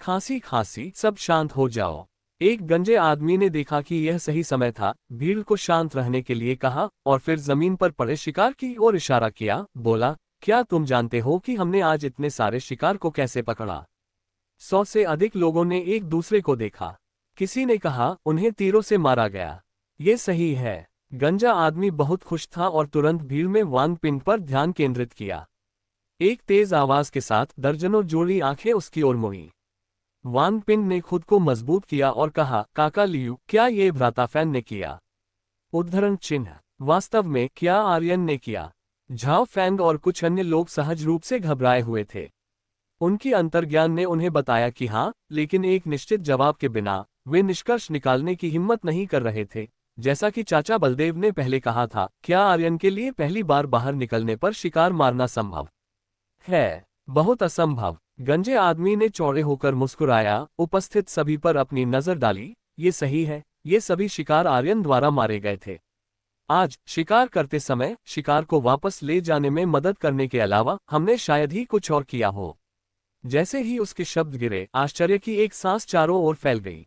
खांसी, सब शांत हो जाओ। एक गंजे आदमी ने देखा कि यह सही समय था, भीड़ को शांत रहने के लिए कहा और फिर जमीन पर पड़े शिकार की ओर इशारा किया, बोला, क्या तुम जानते हो कि हमने आज इतने सारे शिकार को कैसे पकड़ा? 100 से अधिक लोगों ने एक दूसरे को देखा। किसी ने कहा, उन्हें तीरों से मारा गया। ये सही है। गंजा आदमी बहुत खुश था और तुरंत भीड़ में वांग पिंग पर ध्यान केंद्रित किया। एक तेज आवाज के साथ दर्जनों जोड़ी आंखें उसकी ओर मुड़ी। वान पिंग ने खुद को मजबूत किया और कहा, काका लियू, क्या ये भ्राता फैन ने किया? उद्धरण चिन्ह। वास्तव में क्या आर्यन ने किया? झाओ फैंग और कुछ अन्य लोग सहज रूप से घबराए हुए थे। उनकी अंतर्ज्ञान ने उन्हें बताया कि हाँ, लेकिन एक निश्चित जवाब के बिना वे निष्कर्ष निकालने की हिम्मत नहीं कर रहे थे। जैसा कि चाचा बलदेव ने पहले कहा था, क्या आर्यन के लिए पहली बार बाहर निकलने पर शिकार मारना संभव है? बहुत असंभव। गंजे आदमी ने चौड़े होकर मुस्कुराया, उपस्थित सभी पर अपनी नजर डाली। ये सही है, ये सभी शिकार आर्यन द्वारा मारे गए थे। आज शिकार करते समय शिकार को वापस ले जाने में मदद करने के अलावा हमने शायद ही कुछ और किया हो। जैसे ही उसके शब्द गिरे, आश्चर्य की एक सांस चारों ओर फैल गई।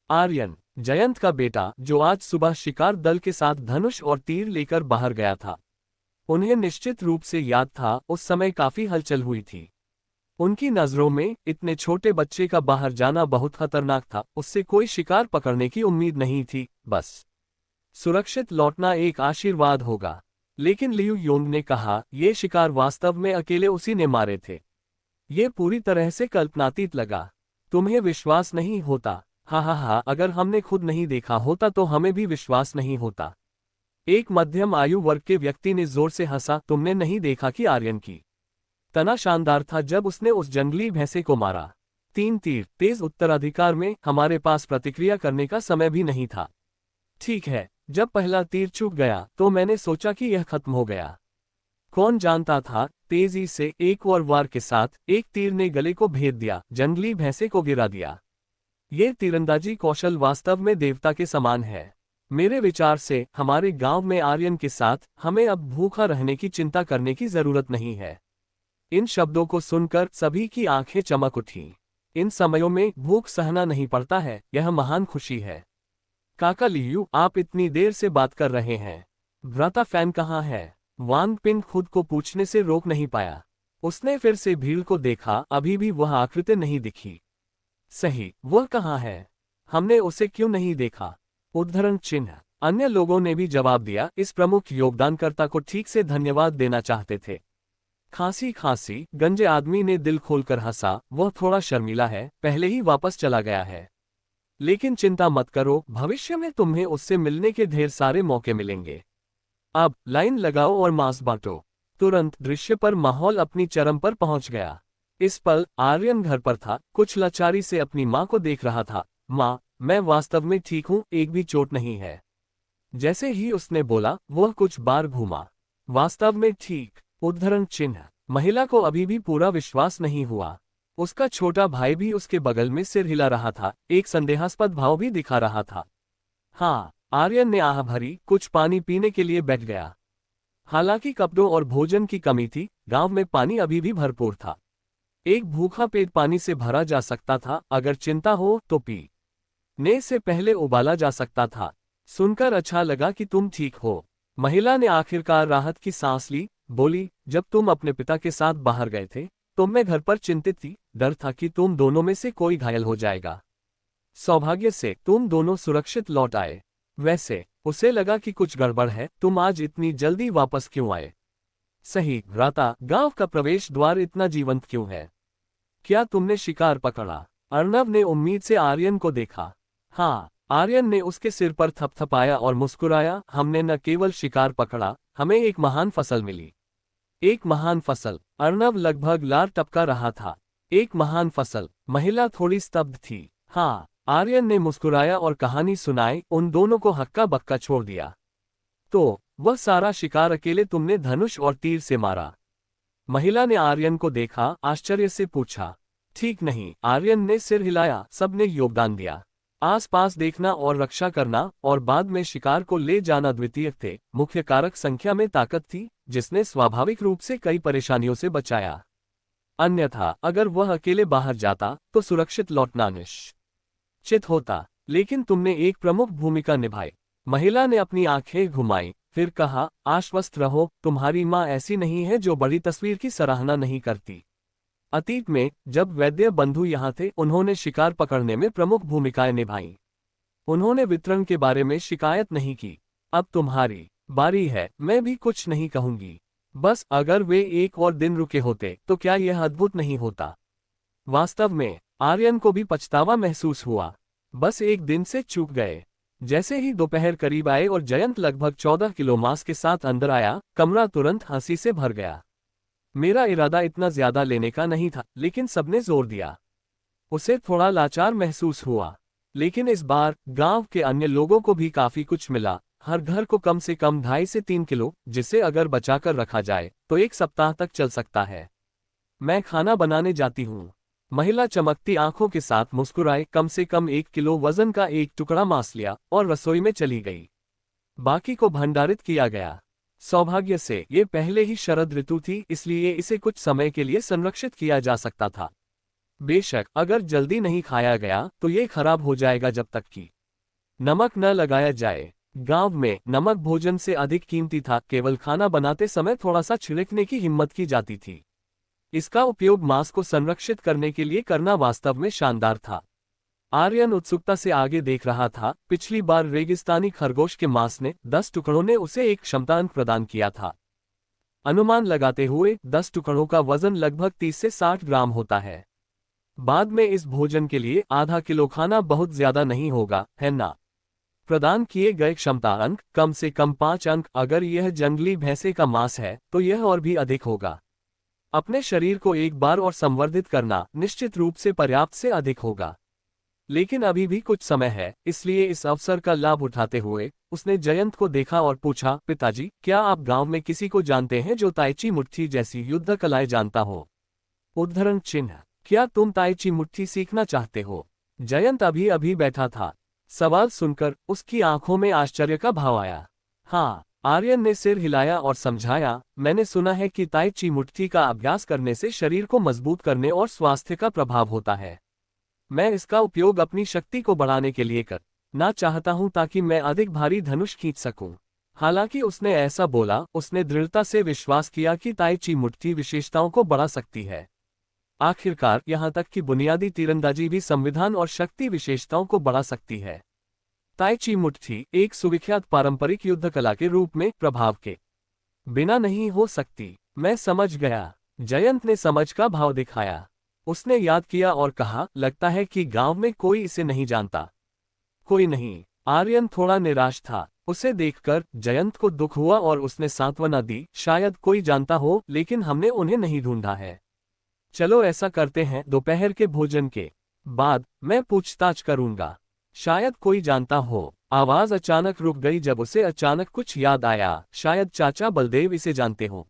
आर्यन, जयंत का बेटा, जो आज सुबह शिकार दल के साथ धनुष और तीर लेकर बाहर गया था। उन्हें निश्चित रूप से याद था, उस समय काफी हलचल हुई थी। उनकी नजरों में इतने छोटे बच्चे का बाहर जाना बहुत खतरनाक था। उससे कोई शिकार पकड़ने की उम्मीद नहीं थी, बस सुरक्षित लौटना एक आशीर्वाद होगा। लेकिन लियू योंग ने कहा, ये शिकार वास्तव में अकेले उसी ने मारे थे। ये पूरी तरह से कल्पनातीत लगा। तुम्हें विश्वास नहीं होता? हा, अगर हमने खुद नहीं देखा होता तो हमें भी विश्वास नहीं होता। एक मध्यम आयु वर्ग के व्यक्ति ने जोर से हंसा। तुमने नहीं देखा कि आर्यन की तना शानदार था जब उसने उस जंगली भैंसे को मारा? 3 तीर तेज उत्तराधिकार में हमारे पास प्रतिक्रिया करने का समय भी नहीं था। ठीक है, जब पहला तीर चूक गया तो मैंने सोचा कि यह खत्म हो गया। कौन जानता था, तेजी से एक और वार के साथ एक तीर ने गले को भेद दिया, जंगली भैंसे को गिरा दिया। ये तीरंदाजी कौशल वास्तव में देवता के समान है। मेरे विचार से हमारे गांव में आर्यन के साथ हमें अब भूखा रहने की चिंता करने की जरूरत नहीं है। इन शब्दों को सुनकर सभी की आंखें चमक उठीं। इन समयों में भूख सहना नहीं पड़ता है, यह महान खुशी है। काका लियू, आप इतनी देर से बात कर रहे हैं, भ्राता फैन कहाँ है? वान पिंग खुद को पूछने से रोक नहीं पाया। उसने फिर से भीड़ को देखा, अभी भी वह आकृति नहीं दिखी। सही, वह कहाँ है? हमने उसे क्यों नहीं देखा? उद्धरण चिन्ह। अन्य लोगों ने भी जवाब दिया, इस प्रमुख योगदानकर्ता को ठीक से धन्यवाद देना चाहते थे। खांसी, गंजे आदमी ने दिल खोलकर हंसा। वह थोड़ा शर्मीला है, पहले ही वापस चला गया है। लेकिन चिंता मत करो, भविष्य में तुम्हें उससे मिलने के ढेर सारे मौके मिलेंगे। अब लाइन लगाओ और मांस बांटो। तुरंत दृश्य पर माहौल अपनी चरम पर पहुंच गया। इस पल आर्यन घर पर था, कुछ लाचारी से अपनी मां को देख रहा था। मां, मैं वास्तव में ठीक हूं, एक भी चोट नहीं है। जैसे ही उसने बोला, वह कुछ बार घूमा। वास्तव में ठीक? उद्धरण चिन्ह। महिला को अभी भी पूरा विश्वास नहीं हुआ। उसका छोटा भाई भी उसके बगल में सिर हिला रहा था, एक संदेहास्पद भाव भी दिखा रहा था। हाँ, आर्यन ने आह भरी, कुछ पानी पीने के लिए बैठ गया। हालांकि कपड़ों और भोजन की कमी थी, गांव में पानी अभी भी भरपूर था। एक भूखा पेट पानी से भरा जा सकता था, अगर चिंता हो तो पी ने से पहले उबाला जा सकता था। सुनकर अच्छा लगा कि तुम ठीक हो। महिला ने आखिरकार राहत की सांस ली, बोली, जब तुम अपने पिता के साथ बाहर गए थे तो मैं घर पर चिंतित थी, डर था कि तुम दोनों में से कोई घायल हो जाएगा। सौभाग्य से तुम दोनों सुरक्षित लौट आए। वैसे उसे लगा कि कुछ गड़बड़ है, तुम आज इतनी जल्दी वापस क्यों आए? सही, भ्राता, गांव का प्रवेश द्वार इतना जीवंत क्यों है? क्या तुमने शिकार पकड़ा? अर्णव ने उम्मीद से आर्यन को देखा। हाँ, आर्यन ने उसके सिर पर थपथपाया और मुस्कुराया। हमने न केवल शिकार पकड़ा, हमें एक महान फसल मिली। एक महान फसल? अर्णव लगभग लार टपका रहा था। एक महान फसल? महिला थोड़ी स्तब्ध थी। हाँ, आर्यन ने मुस्कुराया और कहानी सुनाई, उन दोनों को हक्का बक्का छोड़ दिया। तो वह सारा शिकार अकेले तुमने धनुष और तीर से मारा? महिला ने आर्यन को देखा, आश्चर्य से पूछा। ठीक नहीं, आर्यन ने सिर हिलाया, सबने योगदान दिया। आसपास देखना और रक्षा करना और बाद में शिकार को ले जाना द्वितीयक थे। मुख्य कारक संख्या में ताकत थी, जिसने स्वाभाविक रूप से कई परेशानियों से बचाया। अन्यथा अगर वह अकेले बाहर जाता तो सुरक्षित लौटना निश्चित होता। लेकिन तुमने एक प्रमुख भूमिका निभाई। महिला ने अपनी आंखें घुमाई, फिर कहा, आश्वस्त रहो, तुम्हारी माँ ऐसी नहीं है जो बड़ी तस्वीर की सराहना नहीं करती। अतीत में जब वैद्य बंधु यहाँ थे, उन्होंने शिकार पकड़ने में प्रमुख भूमिकाएं निभाई। उन्होंने वितरण के बारे में शिकायत नहीं की। अब तुम्हारी बारी है। मैं भी कुछ नहीं कहूंगी, बस अगर वे एक और दिन रुके होते तो क्या यह अद्भुत नहीं होता? वास्तव में आर्यन को भी पछतावा महसूस हुआ। बस एक दिन से चूक गए। जैसे ही दोपहर करीब आए और जयंत लगभग 14 किलो मांस के साथ अंदर आया, कमरा तुरंत हंसी से भर गया। मेरा इरादा इतना ज्यादा लेने का नहीं था, लेकिन सबने जोर दिया। उसे थोड़ा लाचार महसूस हुआ। लेकिन इस बार गांव के अन्य लोगों को भी काफी कुछ मिला। हर घर को कम से कम 2.5 से 3 किलो, जिसे अगर बचाकर रखा जाए तो 1 सप्ताह तक चल सकता है। मैं खाना बनाने जाती हूँ। महिला चमकती आंखों के साथ मुस्कुराए, कम से कम 1 किलो वजन का एक टुकड़ा मांस लिया और रसोई में चली गई। बाकी को भंडारित किया गया। सौभाग्य से ये पहले ही शरद ऋतु थी, इसलिए इसे कुछ समय के लिए संरक्षित किया जा सकता था। बेशक अगर जल्दी नहीं खाया गया तो ये खराब हो जाएगा जब तक कि नमक न लगाया जाए। गांव में नमक भोजन से अधिक कीमती था, केवल खाना बनाते समय थोड़ा सा छिड़कने की हिम्मत की जाती थी। इसका उपयोग मांस को संरक्षित करने के लिए करना वास्तव में शानदार था। आर्यन उत्सुकता से आगे देख रहा था। पिछली बार रेगिस्तानी खरगोश के मांस ने 10 टुकड़ों ने उसे एक क्षमता अंक प्रदान किया था। अनुमान लगाते हुए 10 टुकड़ों का वजन लगभग 30 से 60 ग्राम होता है। बाद में इस भोजन के लिए आधा किलो खाना बहुत ज्यादा नहीं होगा, है ना? प्रदान किए गए क्षमता अंक कम से कम 5 अंक। अगर यह जंगली भैंसे का मांस है तो यह और भी अधिक होगा। अपने शरीर को एक बार और संवर्धित करना निश्चित रूप से पर्याप्त से अधिक होगा। लेकिन अभी भी कुछ समय है, इसलिए इस अवसर का लाभ उठाते हुए उसने जयंत को देखा और पूछा, पिताजी, क्या आप गांव में किसी को जानते हैं जो ताइची मुट्ठी जैसी युद्ध कलाएं जानता हो? उद्धरण चिन्ह। क्या तुम ताइची मुट्ठी सीखना चाहते हो? जयंत अभी अभी बैठा था। सवाल सुनकर उसकी आंखों में आश्चर्य का भाव आया। हाँ, आर्यन ने सिर हिलाया और समझाया, मैंने सुना है कि ताइची मुट्ठी का अभ्यास करने से शरीर को मजबूत करने और स्वास्थ्य का प्रभाव होता है। मैं इसका उपयोग अपनी शक्ति को बढ़ाने के लिए करना चाहता हूं ताकि मैं अधिक भारी धनुष खींच सकूं। हालांकि उसने ऐसा बोला, उसने दृढ़ता से विश्वास किया कि ताइची मुट्ठी विशेषताओं को बढ़ा सकती है। आखिरकार यहां तक कि बुनियादी तीरंदाजी भी संविधान और शक्ति विशेषताओं को बढ़ा सकती है। ताइची मुट्ठी एक सुविख्यात पारंपरिक युद्ध कला के रूप में प्रभाव के बिना नहीं हो सकती। मैं समझ गया। जयंत ने समझ का भाव दिखाया। उसने याद किया और कहा, लगता है कि गांव में कोई इसे नहीं जानता। कोई नहीं। आर्यन थोड़ा निराश था। उसे देखकर जयंत को दुख हुआ और उसने सांत्वना दी, शायद कोई जानता हो, लेकिन हमने उन्हें नहीं ढूंढा है। चलो ऐसा करते हैं, दोपहर के भोजन के बाद मैं पूछताछ करूंगा। शायद कोई जानता हो। आवाज अचानक रुक गई जब उसे अचानक कुछ याद आया। शायद चाचा बलदेव इसे जानते हो।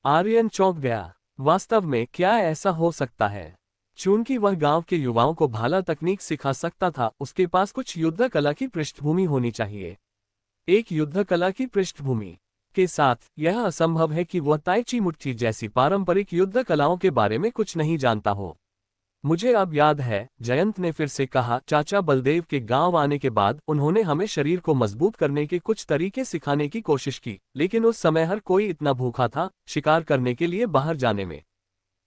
आर्यन चौंक गया। वास्तव में क्या ऐसा हो सकता है? चूंकि वह गांव के युवाओं को भाला तकनीक सिखा सकता था, उसके पास कुछ युद्ध कला की पृष्ठभूमि होनी चाहिए। एक युद्ध कला की पृष्ठभूमि के साथ यह असंभव है कि वह ताइची मुट्ठी जैसी पारंपरिक युद्ध कलाओं के बारे में कुछ नहीं जानता हो। मुझे अब याद है, जयंत ने फिर से कहा, चाचा बलदेव के गांव आने के बाद उन्होंने हमें शरीर को मजबूत करने के कुछ तरीके सिखाने की कोशिश की, लेकिन उस समय हर कोई इतना भूखा था, शिकार करने के लिए बाहर जाने में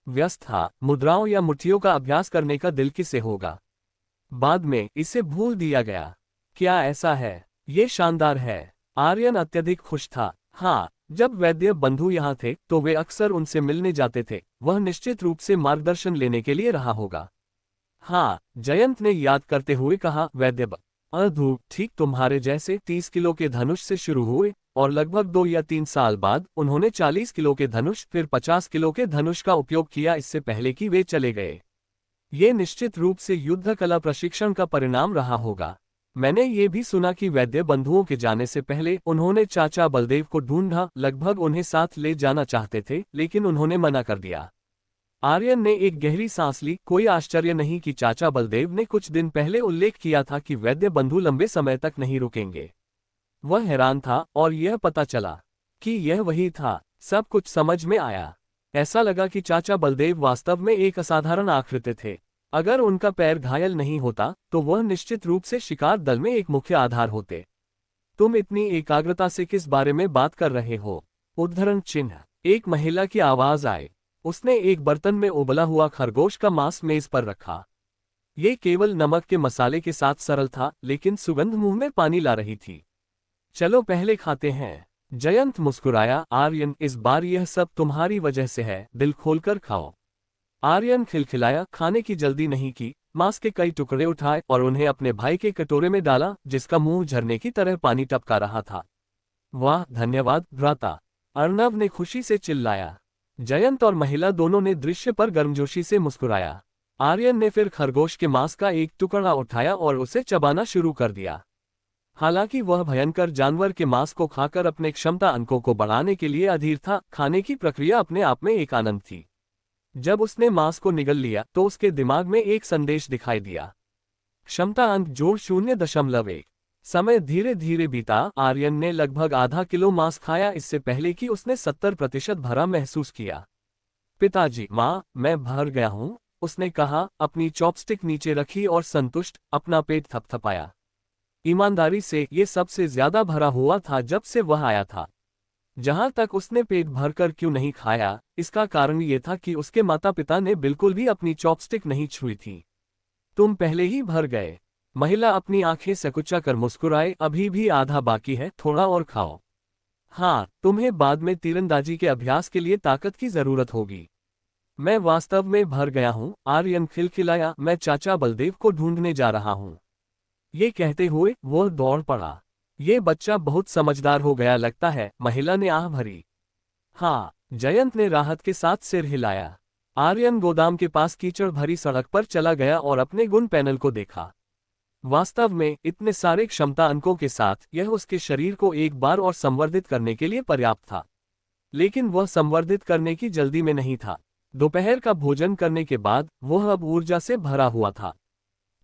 व्यस्त था। मुद्राओं या मुट्ठियों का अभ्यास करने का दिल किसे होगा? बाद में इसे भूल दिया गया। क्या ऐसा है? ये शानदार है। आर्यन अत्यधिक खुश था। हाँ, जब वैद्य बंधु यहाँ थे तो वे अक्सर उनसे मिलने जाते थे। वह निश्चित रूप से मार्गदर्शन लेने के लिए रहा होगा। हाँ, जयंत ने याद करते हुए कहा, वैद्य बंधु ठीक तुम्हारे जैसे 30 किलो के धनुष से शुरू हुए और लगभग 2 या 3 साल बाद उन्होंने 40 किलो के धनुष, फिर 50 किलो के धनुष का उपयोग किया, इससे पहले कि वे चले गए। ये निश्चित रूप से युद्ध कला प्रशिक्षण का परिणाम रहा होगा। मैंने ये भी सुना कि वैद्य बंधुओं के जाने से पहले उन्होंने चाचा बलदेव को ढूंढा, लगभग उन्हें साथ ले जाना चाहते थे, लेकिन उन्होंने मना कर दिया। आर्यन ने एक गहरी सांस ली। कोई आश्चर्य नहीं कि चाचा बलदेव ने कुछ दिन पहले उल्लेख किया था कि वैद्य बंधु लंबे समय तक नहीं रुकेंगे। वह हैरान था और यह पता चला कि यह वही था। सब कुछ समझ में आया। ऐसा लगा कि चाचा बलदेव वास्तव में एक असाधारण आकृति थे। अगर उनका पैर घायल नहीं होता तो वह निश्चित रूप से शिकार दल में एक मुख्य आधार होते। तुम इतनी एकाग्रता से किस बारे में बात कर रहे हो? उद्धरण चिन्ह। एक महिला की आवाज आए। उसने एक बर्तन में उबला हुआ खरगोश का मांस मेज पर रखा। ये केवल नमक के मसाले के साथ सरल था, लेकिन सुगंध मुंह में पानी ला रही थी। चलो पहले खाते हैं। जयंत मुस्कुराया। आर्यन, इस बार यह सब तुम्हारी वजह से है, दिल खोलकर खाओ। आर्यन खिलखिलाया, खाने की जल्दी नहीं की, मांस के कई टुकड़े उठाए और उन्हें अपने भाई के कटोरे में डाला, जिसका मुंह झरने की तरह पानी टपका रहा था। वाह, धन्यवाद भ्राता, अर्णव ने खुशी से चिल्लाया। जयंत और महिला दोनों ने दृश्य पर गर्मजोशी से मुस्कुराया। आर्यन ने फिर खरगोश के मांस का एक टुकड़ा उठाया और उसे चबाना शुरू कर दिया। हालांकि वह भयंकर जानवर के मांस को खाकर अपने क्षमता अंकों को बढ़ाने के लिए अधीर था, खाने की प्रक्रिया अपने आप में एक आनंद थी। जब उसने मांस को निगल लिया तो उसके दिमाग में एक संदेश दिखाई दिया। क्षमता अंक जोड़ 0.1। समय धीरे धीरे बीता। आर्यन ने लगभग आधा किलो मांस खाया, इससे पहले कि उसने 70% भरा महसूस किया। पिताजी, माँ, मैं भर गया हूँ, उसने कहा, अपनी चॉपस्टिक नीचे रखी और संतुष्ट अपना पेट थपथपाया। ईमानदारी से ये सबसे ज्यादा भरा हुआ था जब से वह आया था। जहां तक उसने पेट भरकर क्यों नहीं खाया, इसका कारण ये था कि उसके माता पिता ने बिल्कुल भी अपनी चॉपस्टिक नहीं छुई थी। तुम पहले ही भर गए। महिला अपनी आंखें सकुचाकर मुस्कुराए, अभी भी आधा बाकी है, थोड़ा और खाओ। हाँ, तुम्हें बाद में तीरंदाजी के अभ्यास के लिए ताकत की जरूरत होगी। मैं वास्तव में भर गया हूँ, आर्यन खिलखिलाया, मैं चाचा बलदेव को ढूंढने जा रहा हूँ। ये कहते हुए वह दौड़ पड़ा। ये बच्चा बहुत समझदार हो गया लगता है, महिला ने आह भरी। हाँ, जयंत ने राहत के साथ सिर हिलाया। आर्यन गोदाम के पास कीचड़ भरी सड़क पर चला गया और अपने गुण पैनल को देखा। वास्तव में इतने सारे क्षमता अंकों के साथ यह उसके शरीर को एक बार और संवर्धित करने के लिए पर्याप्त था। लेकिन वह संवर्धित करने की जल्दी में नहीं था। दोपहर का भोजन करने के बाद वह अब ऊर्जा से भरा हुआ था।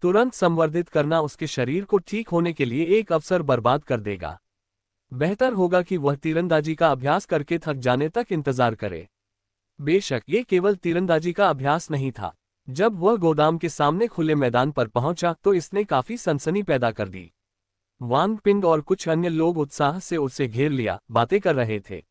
तुरंत संवर्धित करना उसके शरीर को ठीक होने के लिए एक अवसर बर्बाद कर देगा। बेहतर होगा कि वह तीरंदाजी का अभ्यास करके थक जाने तक इंतजार करे। बेशक ये केवल तीरंदाजी का अभ्यास नहीं था। जब वह गोदाम के सामने खुले मैदान पर पहुंचा तो इसने काफी सनसनी पैदा कर दी। वांग पिंग और कुछ अन्य लोग उत्साह से उसे घेर लिया, बातें कर रहे थे।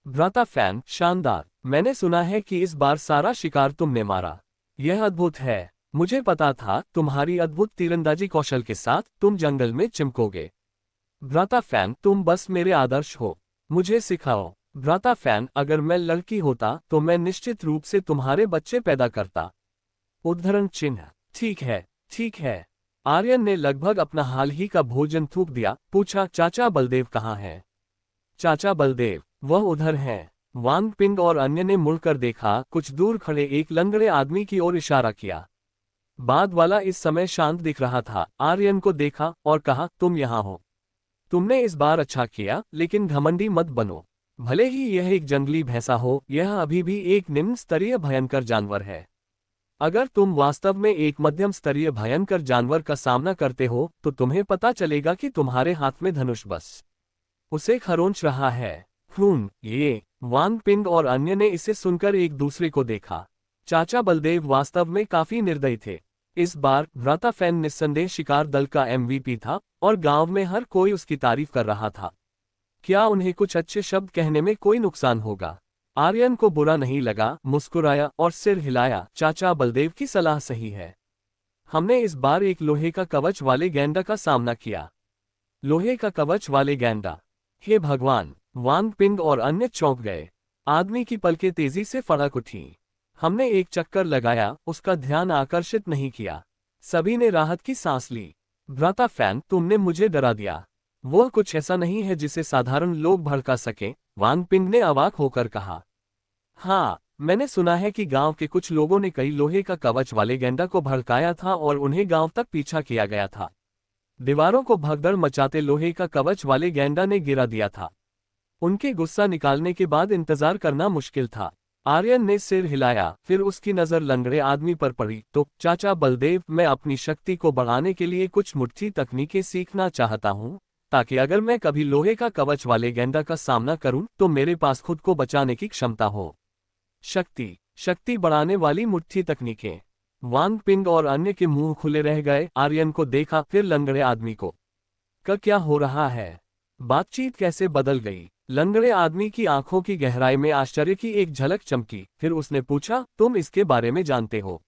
भ्राता फैन, शानदार, मैंने सुना है कि इस बार सारा शिकार तुमने मारा। यह अद्भुत है। मुझे पता था तुम्हारी अद्भुत तीरंदाजी कौशल के साथ तुम जंगल में चिमकोगे। भ्राता फैन, तुम बस मेरे आदर्श हो, मुझे सिखाओ। भ्राता फैन, अगर मैं लड़की होता तो मैं निश्चित रूप से तुम्हारे बच्चे पैदा करता। उद्धरण चिन्ह। ठीक है, ठीक है। आर्यन ने लगभग अपना हाल ही का भोजन थूक दिया, पूछा, चाचा बलदेव कहाँ हैं? चाचा बलदेव, वह उधर हैं। वांग पिंग और अन्य ने मुड़कर देखा। कुछ दूर खड़े एक लंगड़े आदमी की ओर इशारा किया। बाद वाला इस समय शांत दिख रहा था। आर्यन को देखा और कहा, तुम यहाँ हो। तुमने इस बार अच्छा किया, लेकिन घमंडी मत बनो। भले ही यह एक जंगली भैंसा हो, यह अभी भी एक निम्न स्तरीय भयंकर जानवर है। अगर तुम वास्तव में एक मध्यम स्तरीय भयंकर जानवर का सामना करते हो तो तुम्हें पता चलेगा कि तुम्हारे हाथ में धनुष बस उसे खरोंच रहा है। ये वांग पिंग और अन्य ने इसे सुनकर एक दूसरे को देखा। चाचा बलदेव वास्तव में काफी निर्दयी थे। इस बार भ्राता फैन निस्संदेह शिकार दल का MVP था और गांव में हर कोई उसकी तारीफ कर रहा था। क्या उन्हें कुछ अच्छे शब्द कहने में कोई नुकसान होगा? आर्यन को बुरा नहीं लगा, मुस्कुराया और सिर हिलाया। चाचा बलदेव की सलाह सही है। हमने इस बार एक लोहे का कवच वाले गैंडा का सामना किया। लोहे का कवच वाले गैंडा? हे भगवान! वांग पिंग और अन्य चौंक गए। आदमी की पलकें तेजी से फड़क उठी। हमने एक चक्कर लगाया, उसका ध्यान आकर्षित नहीं किया। सभी ने राहत की सांस ली। भ्राता फैन, तुमने मुझे डरा दिया। वह कुछ ऐसा नहीं है जिसे साधारण लोग भड़का सकें, वांग पिंग ने अवाक होकर कहा। हाँ, मैंने सुना है कि गांव के कुछ लोगों ने कई लोहे का कवच वाले गैंडा को भड़काया था और उन्हें गांव तक पीछा किया गया था। दीवारों को भगदड़ मचाते लोहे का कवच वाले गैंडा ने गिरा दिया था। उनके गुस्सा निकालने के बाद इंतजार करना मुश्किल था। आर्यन ने सिर हिलाया, फिर उसकी नजर लंगड़े आदमी पर पड़ी। तो चाचा बलदेव, मैं अपनी शक्ति को बढ़ाने के लिए कुछ मुट्ठी तकनीकें सीखना चाहता हूँ, ताकि अगर मैं कभी लोहे का कवच वाले गैंडा का सामना करूं तो मेरे पास खुद को बचाने की क्षमता हो। शक्ति बढ़ाने वाली मुट्ठी तकनीकें। वांग पिंग और अन्य के मुंह खुले रह गए। आर्यन को देखा, फिर लंगड़े आदमी को। क्या हो रहा है? बातचीत कैसे बदल गई? लंगड़े आदमी की आंखों की गहराई में आश्चर्य की एक झलक चमकी। फिर उसने पूछा, तुम इसके बारे में जानते हो?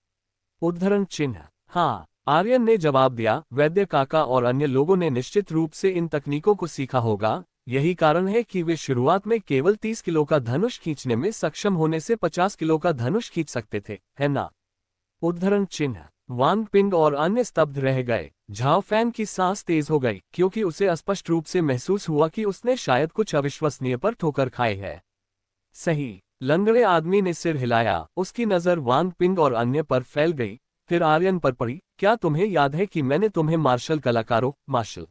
उद्धरण चिन्ह। हाँ, आर्यन ने जवाब दिया। वैद्य काका और अन्य लोगों ने निश्चित रूप से इन तकनीकों को सीखा होगा। यही कारण है कि वे शुरुआत में केवल 30 किलो का धनुष खींचने में सक्षम होने से 50 किलो का धनुष खींच सकते थे, है ना? उद्धरण चिन्ह। वांग पिंग और अन्य स्तब्ध रह गए। झाओ फैन की सांस तेज हो गई क्योंकि उसे स्पष्ट रूप से महसूस हुआ कि उसने शायद कुछ अविश्वसनीय पर ठोकर खाई है। सही। लंगड़े आदमी ने सिर हिलाया। उसकी नजर वांग पिंग और अन्य पर फैल गई, फिर आर्यन पर पड़ी। क्या तुम्हें याद है कि मैंने तुम्हें मार्शल कलाकारों, मार्शल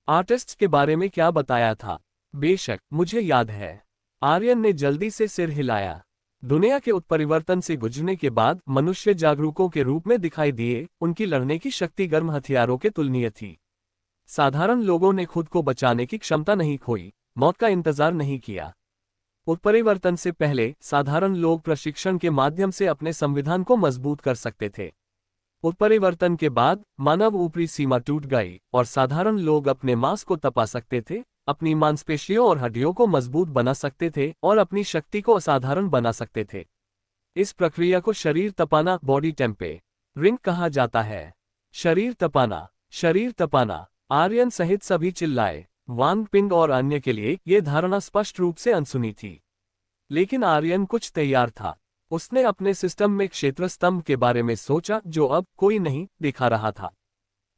आर्टिस्ट्स के बारे में क्या बताया था? बेशक, मुझे याद है। आर्यन ने जल्दी से सिर हिलाया। दुनिया के उत्परिवर्तन से गुजरने के बाद मनुष्य जागरूकों के रूप में दिखाई दिए। उनकी लड़ने की शक्ति गर्म हथियारों के तुलनीय थी। साधारण लोगों ने खुद को बचाने की क्षमता नहीं खोई, मौत का इंतजार नहीं किया। उत्परिवर्तन से पहले साधारण लोग प्रशिक्षण के माध्यम से अपने संविधान को मजबूत कर सकते थे। उत्परिवर्तन के बाद मानव ऊपरी सीमा टूट गई और साधारण लोग अपने मांस को तपा सकते थे, अपनी मांसपेशियों और हड्डियों को मजबूत बना सकते थे और अपनी शक्ति को असाधारण बना सकते थे। इस प्रक्रिया को शरीर तपाना, बॉडी टेम्परिंग कहा जाता है। शरीर तपाना, शरीर तपाना। आर्यन सहित सभी चिल्लाए। वांग पिंग और अन्य के लिए यह धारणा स्पष्ट रूप से अनसुनी थी, लेकिन आर्यन कुछ तैयार था। उसने अपने सिस्टम में क्षेत्र स्तंभ के बारे में सोचा जो अब कोई नहीं दिखा रहा था।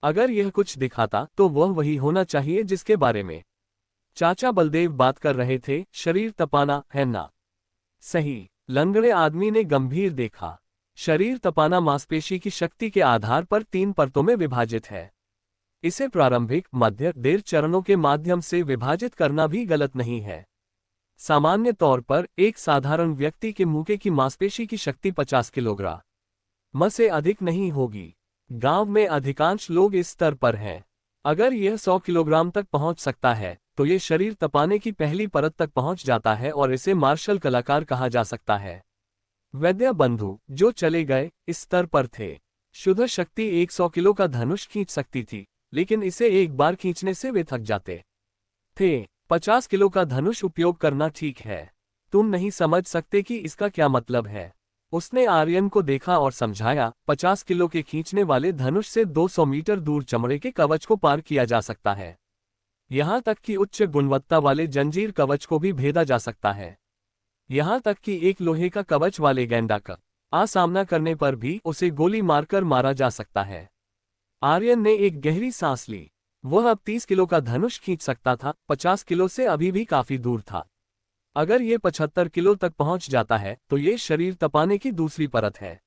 अगर यह कुछ दिखाता तो वह वही होना चाहिए जिसके बारे में चाचा बलदेव बात कर रहे थे। शरीर तपाना, है ना? सही। लंगड़े आदमी ने गंभीर देखा। शरीर तपाना मांसपेशी की शक्ति के आधार पर 3 परतों में विभाजित है। इसे प्रारंभिक, मध्य, देर चरणों के माध्यम से विभाजित करना भी गलत नहीं है। सामान्य तौर पर एक साधारण व्यक्ति के मुके की मांसपेशी की शक्ति 50 किलोग्राम से अधिक नहीं होगी। गांव में अधिकांश लोग इस स्तर पर हैं। अगर यह 100 किलोग्राम तक पहुंच सकता है तो यह शरीर तपाने की पहली परत तक पहुंच जाता है और इसे मार्शल कलाकार कहा जा सकता है। वैद्य बंधु जो चले गए इस स्तर पर थे। शुद्ध शक्ति 100 किलो का धनुष खींच सकती थी, लेकिन इसे एक बार खींचने से वे थक जाते थे। 50 किलो का धनुष उपयोग करना ठीक है। तुम नहीं समझ सकते कि इसका क्या मतलब है। उसने आर्यन को देखा और समझाया, 50 किलो के खींचने वाले धनुष से 200 मीटर दूर चमड़े के कवच को पार किया जा सकता है। यहां तक कि उच्च गुणवत्ता वाले जंजीर कवच को भी भेदा जा सकता है। यहां तक कि एक लोहे का कवच वाले गेंडा का सामना करने पर भी उसे गोली मारकर मारा जा सकता है। आर्यन ने एक गहरी सांस ली। वह अब 30 किलो का धनुष खींच सकता था। 50 किलो से अभी भी काफी दूर था। अगर ये 75 किलो तक पहुंच जाता है तो ये शरीर तपाने की दूसरी परत है।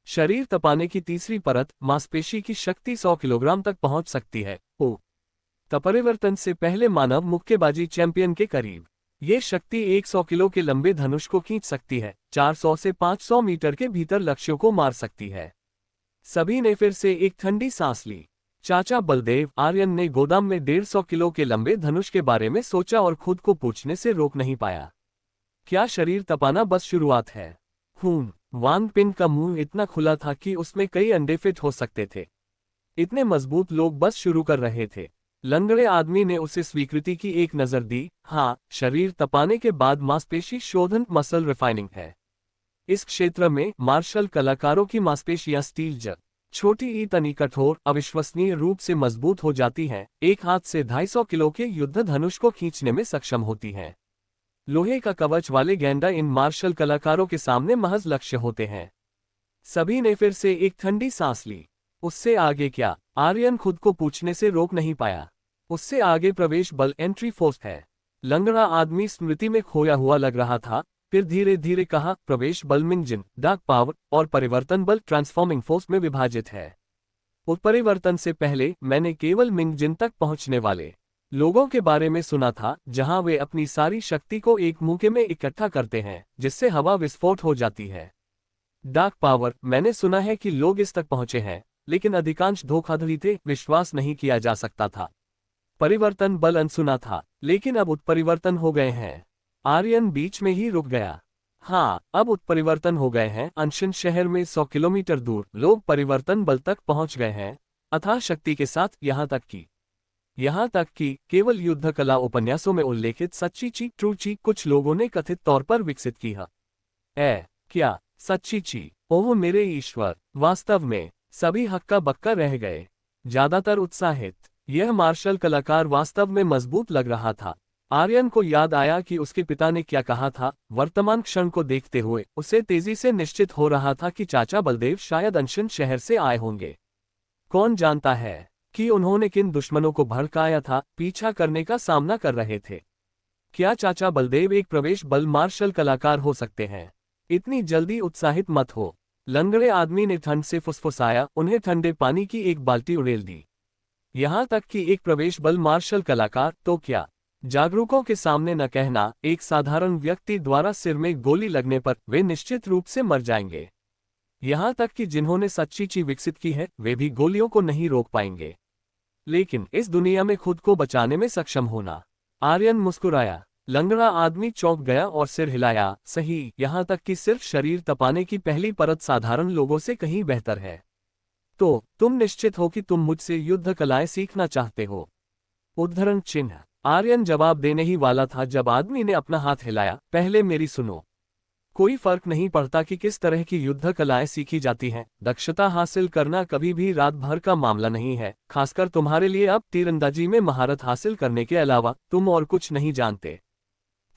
शरीर तपाने की तीसरी परत, मांसपेशी की शक्ति 100 किलोग्राम तक पहुंच सकती है। उत्परिवर्तन से पहले मानव मुक्केबाजी चैंपियन के करीब ये शक्ति 100 किलो के लंबे धनुष को खींच सकती है। 400 से 500 मीटर के भीतर लक्ष्यों को मार सकती है। सभी ने फिर से एक ठंडी सांस ली। चाचा बलदेव, आर्यन ने गोदाम में 150 किलो के लंबे धनुष के बारे में सोचा और खुद को पूछने से रोक नहीं पाया, क्या शरीर तपाना बस शुरुआत है? वांग पिंग का मुंह इतना खुला था कि उसमें कई अंडे फिट हो सकते थे। इतने मजबूत लोग बस शुरू कर रहे थे। लंगड़े आदमी ने उसे स्वीकृति की एक नजर दी। हाँ, शरीर तपाने के बाद मांसपेशी शोधन, मसल रिफाइनिंग है। इस क्षेत्र में मार्शल कलाकारों की मांसपेशियां स्टील छोटी इतनी कठोर, अविश्वसनीय रूप से मजबूत हो जाती हैं, एक हाथ से 250 किलो के युद्ध धनुष को खींचने में सक्षम होती हैं। लोहे का कवच वाले गेंडा इन मार्शल कलाकारों के सामने महज लक्ष्य होते हैं। सभी ने फिर से एक ठंडी सांस ली। उससे आगे क्या? आर्यन खुद को पूछने से रोक नहीं पाया। उससे आगे प्रवेश बल, एंट्री फोर्स है। लंगड़ा आदमी स्मृति में खोया हुआ लग रहा था, फिर धीरे धीरे कहा, प्रवेश बल मिंगजिन, डार्क पावर और परिवर्तन बल, ट्रांसफॉर्मिंग फोर्स में विभाजित है। उत्परिवर्तन से पहले मैंने केवल मिंगजिन तक पहुंचने वाले लोगों के बारे में सुना था, जहां वे अपनी सारी शक्ति को एक मुक्के में इकट्ठा करते हैं, जिससे हवा विस्फोट हो जाती है। डार्क पावर, मैंने सुना है कि लोग इस तक पहुंचे हैं, लेकिन अधिकांश धोखाधड़ी थे, विश्वास नहीं किया जा सकता था। परिवर्तन बल अनसुना था, लेकिन अब उत्परिवर्तन हो गए हैं। आर्यन बीच में ही रुक गया। हाँ, अब उत्परिवर्तन हो गए हैं। अनशन शहर में 100 किलोमीटर दूर लोग परिवर्तन बल तक पहुंच गए हैं, अथाह शक्ति के साथ। यहाँ तक कि केवल युद्ध कला उपन्यासों में उल्लेखित सच्ची ची, ट्रू ची कुछ लोगों ने कथित तौर पर विकसित की है। क्या सच्ची ची? ओह मेरे ईश्वर! वास्तव में सभी हक्का बक्का रह गए, ज्यादातर उत्साहित। यह मार्शल कलाकार वास्तव में मजबूत लग रहा था। आर्यन को याद आया कि उसके पिता ने क्या कहा था। वर्तमान क्षण को देखते हुए उसे तेजी से निश्चित हो रहा था कि चाचा बलदेव शायद अनशन शहर से आए होंगे। कौन जानता है कि उन्होंने किन दुश्मनों को भड़काया था, पीछा करने का सामना कर रहे थे। क्या चाचा बलदेव एक प्रवेश बल मार्शल कलाकार हो सकते हैं? इतनी जल्दी उत्साहित मत हो। लंगड़े आदमी ने ठंड से फुसफुसाया, उन्हें ठंडे पानी की एक बाल्टी उड़ेल दी। यहां तक कि एक प्रवेश बल मार्शल कलाकार तो क्या, जागरूकों के सामने न कहना, एक साधारण व्यक्ति द्वारा सिर में गोली लगने पर वे निश्चित रूप से मर जाएंगे। यहां तक कि जिन्होंने सच्ची चीज विकसित की है वे भी गोलियों को नहीं रोक पाएंगे। लेकिन इस दुनिया में खुद को बचाने में सक्षम होना। आर्यन मुस्कुराया। लंगड़ा आदमी चौंक गया और सिर हिलाया। सही, यहां तक कि सिर्फ शरीर तपाने की पहली परत साधारण लोगों से कहीं बेहतर है। तो तुम निश्चित हो कि तुम मुझसे युद्ध कलाएं सीखना चाहते हो? उद्धरण चिन्ह। आर्यन जवाब देने ही वाला था जब आदमी ने अपना हाथ हिलाया। पहले मेरी सुनो। कोई फर्क नहीं पड़ता कि किस तरह की युद्ध कलाएं सीखी जाती हैं, दक्षता हासिल करना कभी भी रात भर का मामला नहीं है। खासकर तुम्हारे लिए अब तीरंदाजी में महारत हासिल करने के अलावा तुम और कुछ नहीं जानते।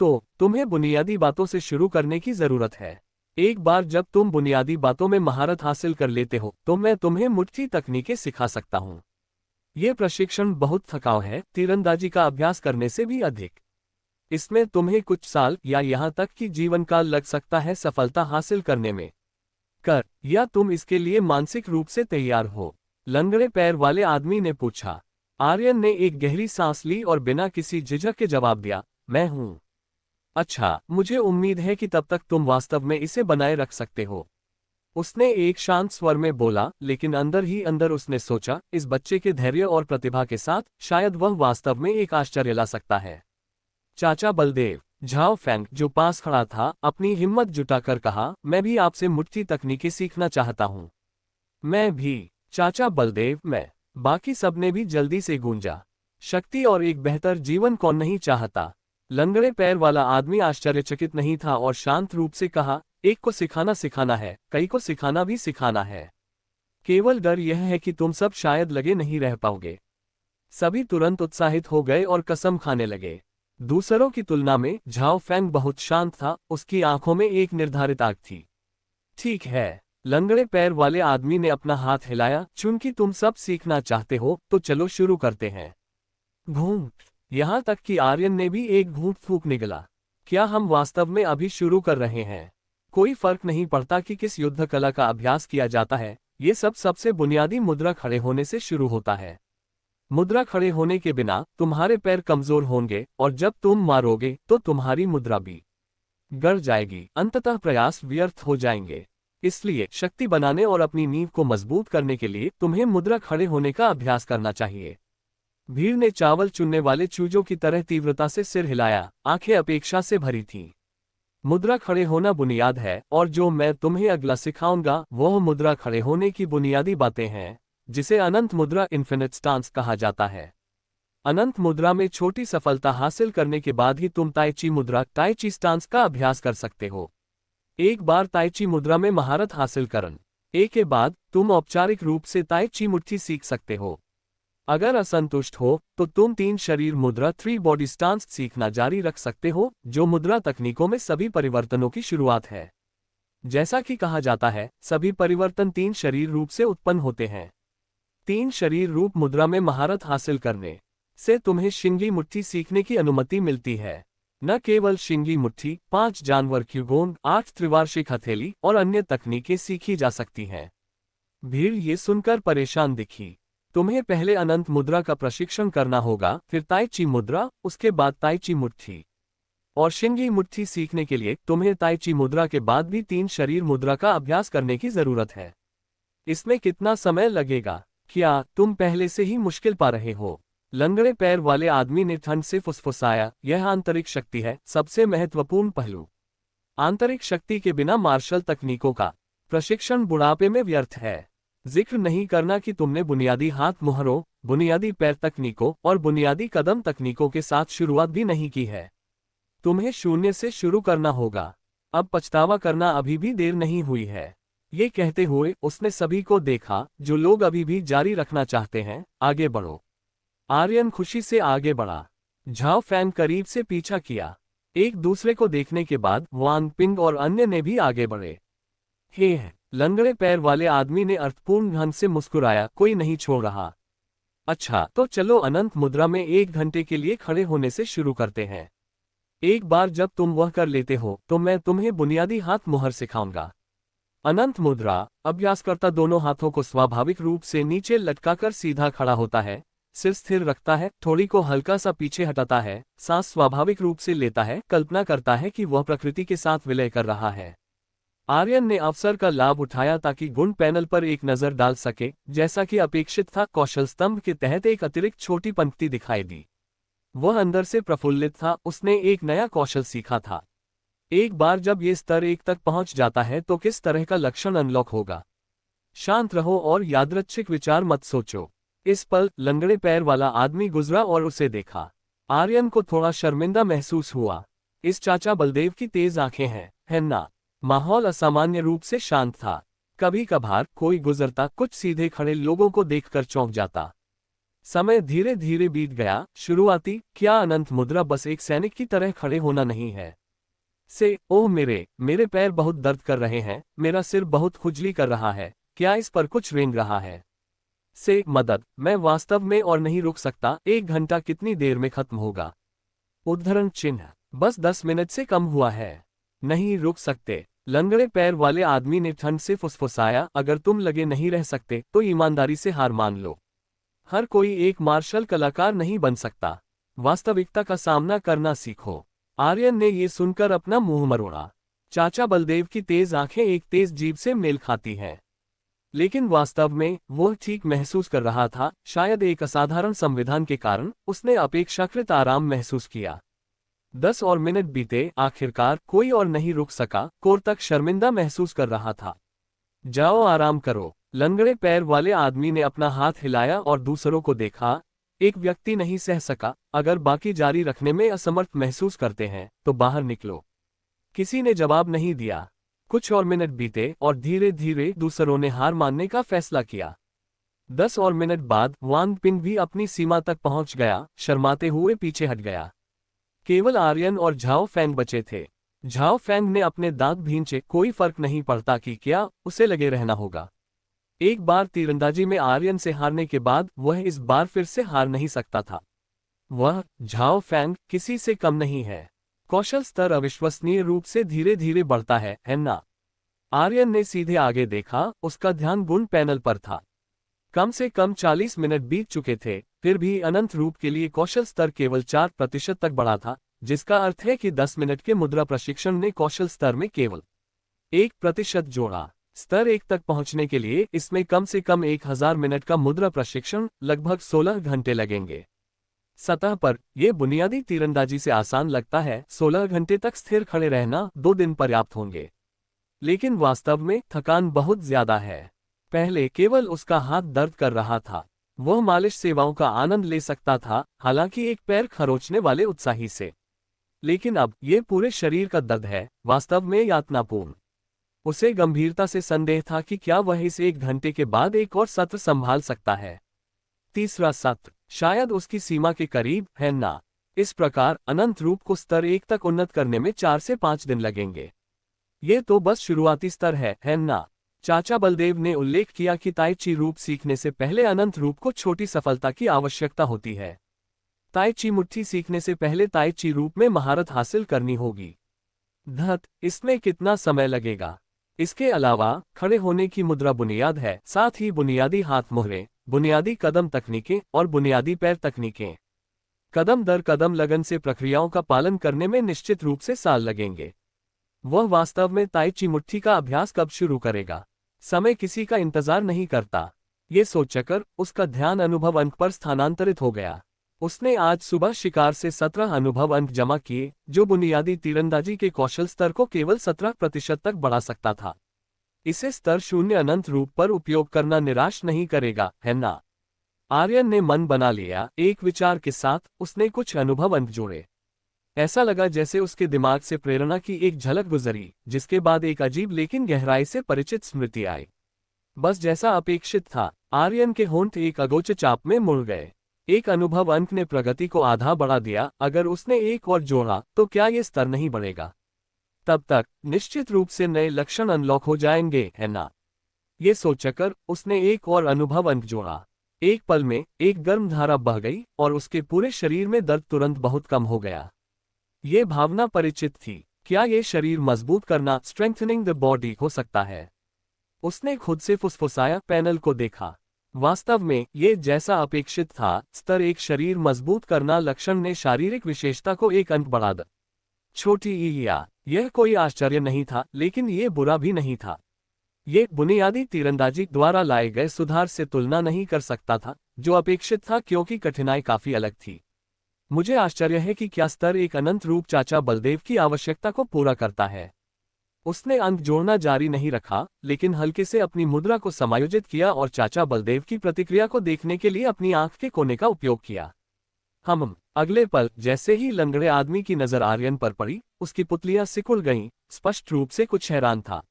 तो तुम्हें बुनियादी बातों से शुरू करने की जरूरत है। एक बार जब तुम बुनियादी बातों में महारत हासिल कर लेते हो तो मैं तुम्हें मुट्ठी तकनीकें सिखा सकता हूँ। ये प्रशिक्षण बहुत थकाऊ है, तीरंदाजी का अभ्यास करने से भी अधिक। इसमें तुम्हें कुछ साल या यहाँ तक कि जीवन काल लग सकता है सफलता हासिल करने में। या तुम इसके लिए मानसिक रूप से तैयार हो? लंगड़े पैर वाले आदमी ने पूछा। आर्यन ने एक गहरी सांस ली और बिना किसी झिझक के जवाब दिया, मैं हूं। अच्छा, मुझे उम्मीद है कि तब तक तुम वास्तव में इसे बनाए रख सकते हो। उसने एक शांत स्वर में बोला, लेकिन अंदर ही अंदर उसने सोचा, इस बच्चे के धैर्य और प्रतिभा के साथ शायद वह वास्तव में एक आश्चर्य ला सकता है। चाचा बलदेव, झाओ फैंग जो पास खड़ा था, अपनी हिम्मत जुटाकर कहा, मैं भी आपसे मुट्ठी तकनीकें सीखना चाहता हूँ। मैं भी, चाचा बलदेव, मैं। बाकी सबने भी जल्दी से गूंजा। शक्ति और एक बेहतर जीवन कौन नहीं चाहता? लंगड़े पैर वाला आदमी आश्चर्यचकित नहीं था और शांत रूप से कहा, एक को सिखाना सिखाना है, कई को सिखाना भी सिखाना है। केवल डर यह है कि तुम सब शायद लगे नहीं रह पाओगे। सभी तुरंत उत्साहित हो गए और कसम खाने लगे। दूसरों की तुलना में झाओ फैंग बहुत शांत था, उसकी आंखों में एक निर्धारित आग थी। ठीक है, लंगड़े पैर वाले आदमी ने अपना हाथ हिलाया, चूंकि तुम सब सीखना चाहते हो तो चलो शुरू करते हैं। घूंट। यहां तक कि आर्यन ने भी एक घूंट फूंक निगला। क्या हम वास्तव में अभी शुरू कर रहे हैं? कोई फर्क नहीं पड़ता कि किस युद्ध कला का अभ्यास किया जाता है, ये सब सबसे बुनियादी मुद्रा खड़े होने से शुरू होता है। मुद्रा खड़े होने के बिना तुम्हारे पैर कमजोर होंगे और जब तुम मारोगे तो तुम्हारी मुद्रा भी गड़ जाएगी, अंततः प्रयास व्यर्थ हो जाएंगे। इसलिए शक्ति बनाने और अपनी नींव को मजबूत करने के लिए तुम्हें मुद्रा खड़े होने का अभ्यास करना चाहिए। भीड़ ने चावल चुनने वाले चूजों की तरह तीव्रता से सिर हिलाया, आंखें अपेक्षा से भरी थीं। मुद्रा खड़े होना बुनियाद है और जो मैं तुम्हें अगला सिखाऊंगा वह मुद्रा खड़े होने की बुनियादी बातें हैं, जिसे अनंत मुद्रा इन्फिनिट स्टांस कहा जाता है। अनंत मुद्रा में छोटी सफलता हासिल करने के बाद ही तुम ताई ची मुद्रा ताई ची स्टांस का अभ्यास कर सकते हो। एक बार ताई ची मुद्रा में महारत हासिल करने के बाद तुम औपचारिक रूप से ताई ची मुट्ठी सीख सकते हो। अगर असंतुष्ट हो तो तुम 3 शरीर मुद्रा 3 बॉडी स्टांस सीखना जारी रख सकते हो, जो मुद्रा तकनीकों में सभी परिवर्तनों की शुरुआत है। जैसा कि कहा जाता है, सभी परिवर्तन 3 शरीर रूप से उत्पन्न होते हैं। 3 शरीर रूप मुद्रा में महारत हासिल करने से तुम्हें शिंगी मुट्ठी सीखने की अनुमति मिलती है। न केवल शिंगी मुट्ठी, 5 जानवर क्यूगोन, 8 त्रिवार्षिक हथेली और अन्य तकनीकें सीखी जा सकती हैं। भीड़ ये सुनकर परेशान दिखी। तुम्हें पहले अनंत मुद्रा का प्रशिक्षण करना होगा, फिर ताई ची मुद्रा, उसके बाद ताई ची मुट्ठी। और शिंगी मुट्ठी सीखने के लिए तुम्हें ताई ची मुद्रा के बाद भी 3 शरीर मुद्रा का अभ्यास करने की जरूरत है। इसमें कितना समय लगेगा? क्या तुम पहले से ही मुश्किल पा रहे हो? लंगड़े पैर वाले आदमी ने ठंड से फुसफुसाया, यह आंतरिक शक्ति है, सबसे महत्वपूर्ण पहलू। आंतरिक शक्ति के बिना मार्शल तकनीकों का प्रशिक्षण बुढ़ापे में व्यर्थ है। जिक्र नहीं करना कि तुमने बुनियादी हाथ मुहरों, बुनियादी पैर तकनीकों और बुनियादी कदम तकनीकों के साथ शुरुआत भी नहीं की है। तुम्हें शून्य से शुरू करना होगा। अब पछतावा करना अभी भी देर नहीं हुई है। ये कहते हुए उसने सभी को देखा, जो लोग अभी भी जारी रखना चाहते हैं, आगे बढ़ो। आर्यन खुशी से आगे बढ़ा। झाओ फैंग करीब से पीछा किया। एक दूसरे को देखने के बाद वांग पिंग और अन्य ने भी आगे बढ़े। हे, लंगड़े पैर वाले आदमी ने अर्थपूर्ण ढंग से मुस्कुराया, कोई नहीं छोड़ रहा। अच्छा, तो चलो अनंत मुद्रा में 1 घंटे के लिए खड़े होने से शुरू करते हैं। एक बार जब तुम वह कर लेते हो तो मैं तुम्हें बुनियादी हाथ मुहर सिखाऊंगा। अनंत मुद्रा। अभ्यासकर्ता दोनों हाथों को स्वाभाविक रूप से नीचे लटकाकर सीधा खड़ा होता है, सिर स्थिर रखता है, थोड़ी को हल्का सा पीछे हटाता है, सांस स्वाभाविक रूप से लेता है, कल्पना करता है कि वह प्रकृति के साथ विलय कर रहा है। आर्यन ने अवसर का लाभ उठाया ताकि गुण पैनल पर एक नजर डाल सके। जैसा कि अपेक्षित था, कौशल स्तंभ के तहत एक अतिरिक्त छोटी पंक्ति दिखाई दी। वह अंदर से प्रफुल्लित था, उसने एक नया कौशल सीखा था। एक बार जब ये स्तर 1 तक पहुंच जाता है तो किस तरह का लक्षण अनलॉक होगा। शांत रहो और यादृच्छिक विचार मत सोचो। इस पल लंगड़े पैर वाला आदमी गुजरा और उसे देखा। आर्यन को थोड़ा शर्मिंदा महसूस हुआ। इस चाचा बलदेव की तेज आंखें हैं, है ना? माहौल असामान्य रूप से शांत था। कभी कभार कोई गुजरता, कुछ सीधे खड़े लोगों को देखकर चौंक जाता। समय धीरे धीरे बीत गया। शुरुआती क्या अनंत मुद्रा बस एक सैनिक की तरह खड़े होना नहीं है। से ओह मेरे पैर बहुत दर्द कर रहे हैं, मेरा सिर बहुत खुजली कर रहा है, क्या इस पर कुछ रेंग रहा है? से मदद, मैं वास्तव में और नहीं रुक सकता, 1 घंटा कितनी देर में खत्म होगा? उद्धरण चिन्ह, बस 10 मिनट से कम हुआ है। नहीं रुक सकते। लंगड़े पैर वाले आदमी ने ठंड से फुसफुसाया, अगर तुम लगे नहीं रह सकते तो ईमानदारी से हार मान लो। हर कोई एक मार्शल कलाकार नहीं बन सकता। वास्तविकता का सामना करना सीखो। आर्यन ने ये सुनकर अपना मुंह मरोड़ा। चाचा बलदेव की तेज आंखें एक तेज जीभ से मेल खाती हैं। लेकिन वास्तव में वह ठीक महसूस कर रहा था। शायद एक असाधारण संविधान के कारण उसने अपेक्षाकृत आराम महसूस किया। 10 और मिनट बीते, आखिरकार कोई और नहीं रुक सका। कोर तक शर्मिंदा महसूस कर रहा था। जाओ आराम करो। लंगड़े पैर वाले आदमी ने अपना हाथ हिलाया और दूसरों को देखा। एक व्यक्ति नहीं सह सका, अगर बाकी जारी रखने में असमर्थ महसूस करते हैं तो बाहर निकलो। किसी ने जवाब नहीं दिया। कुछ और मिनट बीते और धीरे धीरे दूसरों ने हार मानने का फैसला किया। 10 और मिनट बाद वांग पिंग भी अपनी सीमा तक पहुंच गया, शर्माते हुए पीछे हट गया। केवल आर्यन और झाओ फैंग बचे थे। झाओ फैंग ने अपने दांत भींचे, कोई फर्क नहीं पड़ता कि क्या, उसे लगे रहना होगा। एक बार तीरंदाजी में आर्यन से हारने के बाद वह इस बार फिर से हार नहीं सकता था। वह झाओ फैंग किसी से कम नहीं है। कौशल स्तर अविश्वसनीय रूप से धीरे धीरे बढ़ता है ना? आर्यन ने सीधे आगे देखा, उसका ध्यान गुण पैनल पर था। कम से कम 40 मिनट बीत चुके थे, फिर भी अनंत रूप के लिए कौशल स्तर केवल 4% तक बढ़ा था, जिसका अर्थ है कि 10 मिनट के मुद्रा प्रशिक्षण ने कौशल स्तर में केवल 1% जोड़ा। स्तर 1 तक पहुंचने के लिए इसमें कम से कम 1000 मिनट का मुद्रा प्रशिक्षण, लगभग 16 घंटे लगेंगे। सतह पर यह बुनियादी तीरंदाजी से आसान लगता है। 16 घंटे तक स्थिर खड़े रहना 2 दिन पर्याप्त होंगे। लेकिन वास्तव में थकान बहुत ज्यादा है। पहले केवल उसका हाथ दर्द कर रहा था। वह मालिश सेवाओं का आनंद ले सकता था, हालांकि एक पैर खरोंचने वाले उत्साही से। लेकिन अब यह पूरे शरीर का दर्द है, वास्तव में यातनापूर्ण। उसे गंभीरता से संदेह था कि क्या वह इस 1 घंटे के बाद एक और सत्र संभाल सकता है। तीसरा सत्र शायद उसकी सीमा के करीब, है ना? इस प्रकार अनंत रूप को स्तर 1 तक उन्नत करने में 4 से 5 दिन लगेंगे। ये तो बस शुरुआती स्तर है ना? चाचा बलदेव ने उल्लेख किया कि ताई ची रूप सीखने से पहले अनंत रूप को छोटी सफलता की आवश्यकता होती है। ताई ची मुट्ठी सीखने से पहले ताई ची रूप में महारत हासिल करनी होगी। इसमें कितना समय लगेगा? इसके अलावा खड़े होने की मुद्रा बुनियाद है, साथ ही बुनियादी हाथ मोहरे, बुनियादी कदम तकनीकें और बुनियादी पैर तकनीकें। कदम दर कदम लगन से प्रक्रियाओं का पालन करने में निश्चित रूप से साल लगेंगे। वह वास्तव में ताई ची मुट्ठी का अभ्यास कब शुरू करेगा? समय किसी का इंतजार नहीं करता। ये सोचकर उसका ध्यान अनुभव अंक पर स्थानांतरित हो गया। उसने आज सुबह शिकार से 17 अनुभव अंक जमा किए, जो बुनियादी तीरंदाजी के कौशल स्तर को केवल 17% तक बढ़ा सकता था। इसे स्तर 0 अनंत रूप पर उपयोग करना निराश नहीं करेगा, है ना? आर्यन ने मन बना लिया। एक विचार के साथ उसने कुछ अनुभव अंक जोड़े। ऐसा लगा जैसे उसके दिमाग से प्रेरणा की एक झलक गुजरी, जिसके बाद एक अजीब लेकिन गहराई से परिचित स्मृति आई। बस जैसा अपेक्षित था, आर्यन के होंठ एक अगोचर चाप में मुड़ गए। एक अनुभव अंक ने प्रगति को आधा बढ़ा दिया, अगर उसने एक और जोड़ा तो क्या ये स्तर नहीं बढ़ेगा? तब तक निश्चित रूप से नए लक्षण अनलॉक हो जाएंगे, है ना? ये सोचकर उसने एक और अनुभव अंक जोड़ा। एक पल में एक गर्म धारा बह गई और उसके पूरे शरीर में दर्द तुरंत बहुत कम हो गया। ये भावना परिचित थी। क्या ये शरीर मजबूत करना, स्ट्रेंथनिंग द बॉडी, हो सकता है? उसने खुद से फुसफुसाया, पैनल को देखा। वास्तव में ये जैसा अपेक्षित था, स्तर एक, शरीर मजबूत करना लक्षण ने शारीरिक विशेषता को एक अंक बढ़ा द छोटी या यह कोई आश्चर्य नहीं था, लेकिन ये बुरा भी नहीं था। ये बुनियादी तीरंदाजी द्वारा लाए गए सुधार से तुलना नहीं कर सकता था, जो अपेक्षित था, क्योंकि कठिनाई काफी अलग थी। मुझे आश्चर्य है कि क्या स्तर एक अनंत रूप चाचा बलदेव की आवश्यकता को पूरा करता है। उसने अंक जोड़ना जारी नहीं रखा, लेकिन हल्के से अपनी मुद्रा को समायोजित किया और चाचा बलदेव की प्रतिक्रिया को देखने के लिए अपनी आंख के कोने का उपयोग किया। अगले पल जैसे ही लंगड़े आदमी की नजर आर्यन पर पड़ी, उसकी पुतलियां सिकुड़ गईं। स्पष्ट रूप से कुछ हैरान था।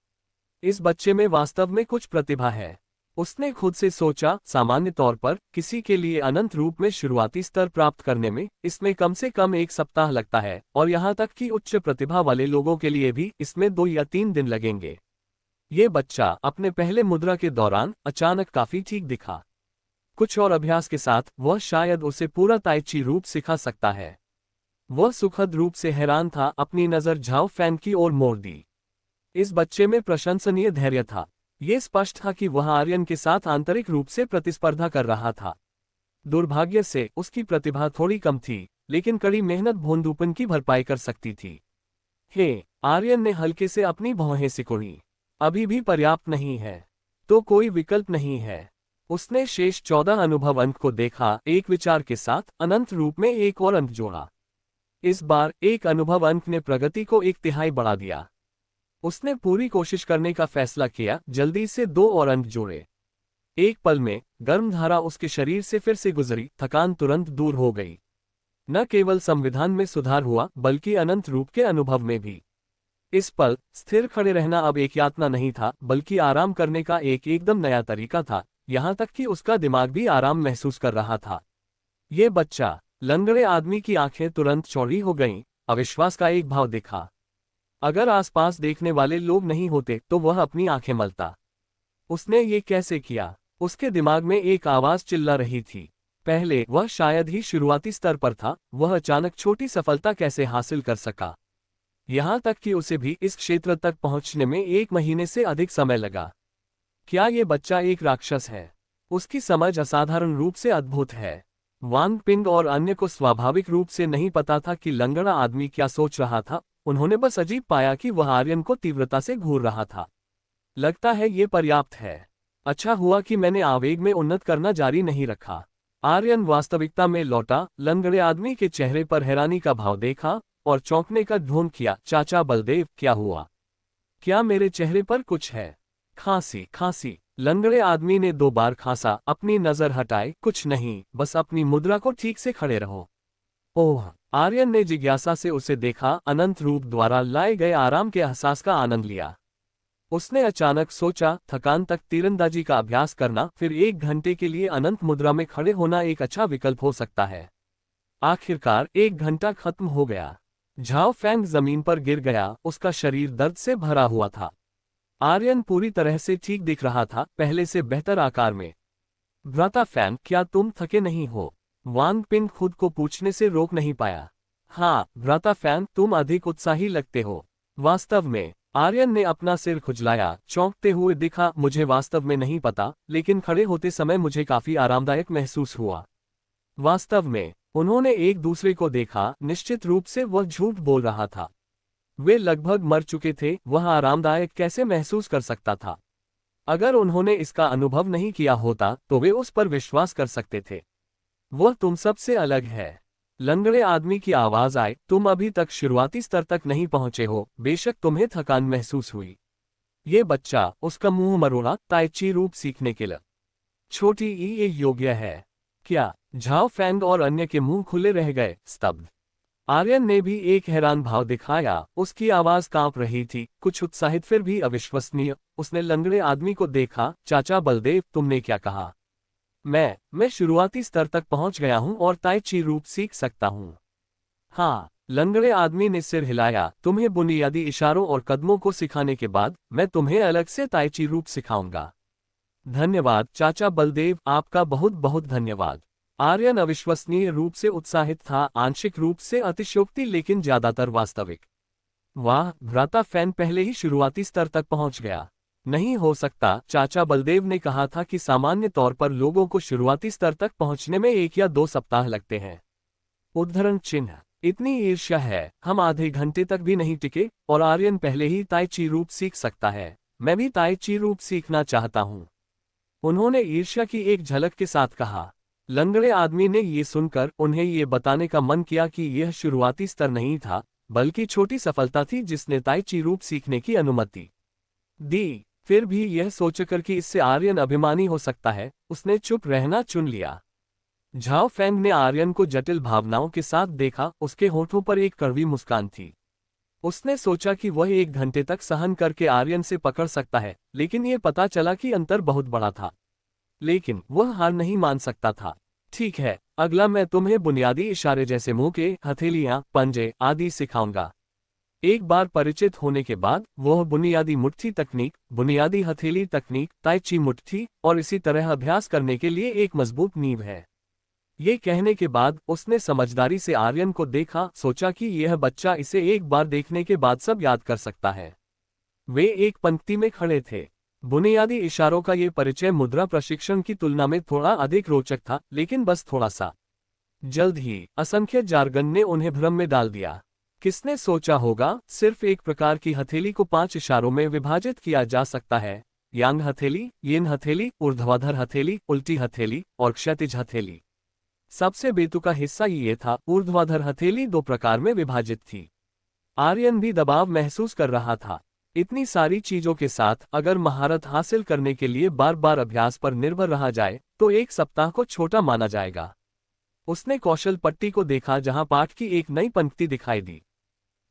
इस बच्चे में वास्तव में कुछ प्रतिभा है, उसने खुद से सोचा। सामान्य तौर पर किसी के लिए अनंत रूप में शुरुआती स्तर प्राप्त करने में इसमें कम से कम 1 सप्ताह लगता है, और यहाँ तक कि उच्च प्रतिभा वाले लोगों के लिए भी इसमें 2 या 3 दिन लगेंगे। ये बच्चा अपने पहले मुद्रा के दौरान अचानक काफी ठीक दिखा। कुछ और अभ्यास के साथ वह शायद उसे पूरा ताइची रूप सिखा सकता है। वह सुखद रूप से हैरान था, अपनी नजर झाओ फैन की ओर मोड़ दी। इस बच्चे में प्रशंसनीय धैर्य था। ये स्पष्ट था कि वह आर्यन के साथ आंतरिक रूप से प्रतिस्पर्धा कर रहा था। दुर्भाग्य से उसकी प्रतिभा थोड़ी कम थी, लेकिन कड़ी मेहनत भोंदूपन की भरपाई कर सकती थी। आर्यन ने हल्के से अपनी भौहें सिकुड़ी। अभी भी पर्याप्त नहीं है, तो कोई विकल्प नहीं है। उसने शेष 14 अनुभव अंक को देखा, एक विचार के साथ अनंत रूप में एक और अंक जोड़ा। इस बार एक अनुभव अंक ने प्रगति को 1/3 बढ़ा दिया। उसने पूरी कोशिश करने का फैसला किया, जल्दी से 2 और अंक जोड़े। एक पल में गर्म धारा उसके शरीर से फिर से गुजरी, थकान तुरंत दूर हो गई। न केवल संविधान में सुधार हुआ, बल्कि अनंत रूप के अनुभव में भी। इस पल स्थिर खड़े रहना अब एक यातना नहीं था, बल्कि आराम करने का एक एकदम नया तरीका था। यहाँ तक कि उसका दिमाग भी आराम महसूस कर रहा था। ये बच्चा, लंगड़े आदमी की आंखें तुरंत चौड़ी हो गईं, अविश्वास का एक भाव दिखा। अगर आसपास देखने वाले लोग नहीं होते तो वह अपनी आंखें मलता। उसने ये कैसे किया? उसके दिमाग में एक आवाज चिल्ला रही थी। पहले वह शायद ही शुरुआती स्तर पर था, वह अचानक छोटी सफलता कैसे हासिल कर सका? यहाँ तक कि उसे भी इस क्षेत्र तक पहुँचने में 1 महीने से अधिक समय लगा। क्या ये बच्चा एक राक्षस है? उसकी समझ असाधारण रूप से अद्भुत है। वांग पिंग और अन्य को स्वाभाविक रूप से नहीं पता था कि लंगड़ा आदमी क्या सोच रहा था। उन्होंने बस अजीब पाया कि वह आर्यन को तीव्रता से घूर रहा था। लगता है ये पर्याप्त है। अच्छा हुआ कि मैंने आवेग में उन्नत करना जारी नहीं रखा। आर्यन वास्तविकता में लौटा, लंगड़े आदमी के चेहरे पर हैरानी का भाव देखा और चौंकने का ढोंग किया। चाचा बलदेव, क्या हुआ? क्या मेरे चेहरे पर कुछ है? खांसी। लंगड़े आदमी ने 2 बार खांसा, अपनी नजर हटाए। कुछ नहीं, बस अपनी मुद्रा को ठीक से खड़े रहो। ओह! आर्यन ने जिज्ञासा से उसे देखा, अनंत रूप द्वारा लाए गए आराम के एहसास का आनंद लिया। उसने अचानक सोचा, थकान तक तीरंदाजी का अभ्यास करना, फिर 1 घंटे के लिए अनंत मुद्रा में खड़े होना एक अच्छा विकल्प हो सकता है। आखिरकार 1 घंटा खत्म हो गया। झाओ फैंग जमीन पर गिर गया, उसका शरीर दर्द से भरा हुआ था। आर्यन पूरी तरह से ठीक दिख रहा था, पहले से बेहतर आकार में। भ्राता फैन, क्या तुम थके नहीं हो? वांग पिंग खुद को पूछने से रोक नहीं पाया। हाँ भ्राता फैन, तुम अधिक उत्साही लगते हो। वास्तव में? आर्यन ने अपना सिर खुजलाया, चौंकते हुए दिखा। मुझे वास्तव में नहीं पता, लेकिन खड़े होते समय मुझे काफी आरामदायक महसूस हुआ। वास्तव में? उन्होंने एक दूसरे को देखा। निश्चित रूप से वह झूठ बोल रहा था। वे लगभग मर चुके थे, वह आरामदायक कैसे महसूस कर सकता था? अगर उन्होंने इसका अनुभव नहीं किया होता तो वे उस पर विश्वास कर सकते थे। वह तुम सबसे अलग है। लंगड़े आदमी की आवाज आए, तुम अभी तक शुरुआती स्तर तक नहीं पहुंचे हो, बेशक तुम्हें थकान महसूस हुई। ये बच्चा, उसका मुंह मरोड़ा, ताइची रूप सीखने के लिए छोटी ये योग्य है क्या? झाओ फैंग और अन्य के मुंह खुले रह गए, स्तब्ध। आर्यन ने भी एक हैरान भाव दिखाया, उसकी आवाज कांप रही थी, कुछ उत्साहित फिर भी अविश्वसनीय। उसने लंगड़े आदमी को देखा। चाचा बलदेव, तुमने क्या कहा? मैं शुरुआती स्तर तक पहुंच गया हूं और ताई ची रूप सीख सकता हूं। हाँ, लंगड़े आदमी ने सिर हिलाया। तुम्हें बुनियादी इशारों और कदमों को सिखाने के बाद मैं तुम्हें अलग से ताई ची रूप सिखाऊंगा। धन्यवाद चाचा बलदेव, आपका बहुत बहुत धन्यवाद। आर्यन अविश्वसनीय रूप से उत्साहित था, आंशिक रूप से अतिशयोक्ति लेकिन ज्यादातर वास्तविक। वाह, भ्राता फैन पहले ही शुरुआती स्तर तक पहुंच गया। नहीं हो सकता, चाचा बलदेव ने कहा था कि सामान्य तौर पर लोगों को शुरुआती स्तर तक पहुंचने में 1 या 2 सप्ताह लगते हैं। उद्धरण चिन्ह। इतनी ईर्ष्या है, हम आधे घंटे तक भी नहीं टिके और आर्यन पहले ही ताई ची रूप सीख सकता है। मैं भी ताई ची रूप सीखना चाहता हूं, उन्होंने ईर्ष्या की एक झलक के साथ कहा। लंगड़े आदमी ने ये सुनकर उन्हें ये बताने का मन किया कि यह शुरुआती स्तर नहीं था, बल्कि छोटी सफलता थी जिसने ताई ची रूप सीखने की अनुमति दी। फिर भी यह सोचकर कि इससे आर्यन अभिमानी हो सकता है, उसने चुप रहना चुन लिया। झाओ फेंग ने आर्यन को जटिल भावनाओं के साथ देखा, उसके होठों पर एक कड़वी मुस्कान थी। उसने सोचा कि वह 1 घंटे तक सहन करके आर्यन से पकड़ सकता है, लेकिन यह पता चला कि अंतर बहुत बड़ा था। लेकिन वह हार नहीं मान सकता था। ठीक है, अगला मैं तुम्हें बुनियादी इशारे जैसे मुंह के, हथेलियां, पंजे आदि सिखाऊंगा। एक बार परिचित होने के बाद वह बुनियादी मुट्ठी तकनीक, बुनियादी हथेली तकनीक, ताई ची मुट्ठी और इसी तरह अभ्यास करने के लिए एक मजबूत नींव है। ये कहने के बाद उसने समझदारी से आर्यन को देखा, सोचा कि यह बच्चा इसे एक बार देखने के बाद सब याद कर सकता है। वे एक पंक्ति में खड़े थे। बुनियादी इशारों का ये परिचय मुद्रा प्रशिक्षण की तुलना में थोड़ा अधिक रोचक था, लेकिन बस थोड़ा सा। जल्द ही असंख्य जार्गन ने उन्हें भ्रम में डाल दिया। किसने सोचा होगा सिर्फ एक प्रकार की हथेली को 5 इशारों में विभाजित किया जा सकता है? यांग हथेली, यिन हथेली, ऊर्ध्वाधर हथेली, उल्टी हथेली और क्षैतिज हथेली। सबसे बेतुका हिस्सा ये था, ऊर्ध्वाधर हथेली 2 प्रकार में विभाजित थी। आर्यन भी दबाव महसूस कर रहा था। इतनी सारी चीजों के साथ अगर महारत हासिल करने के लिए बार बार अभ्यास पर निर्भर रहा जाए तो 1 सप्ताह को छोटा माना जाएगा। उसने कौशल पट्टी को देखा जहां पाठ की एक नई पंक्ति दिखाई दी।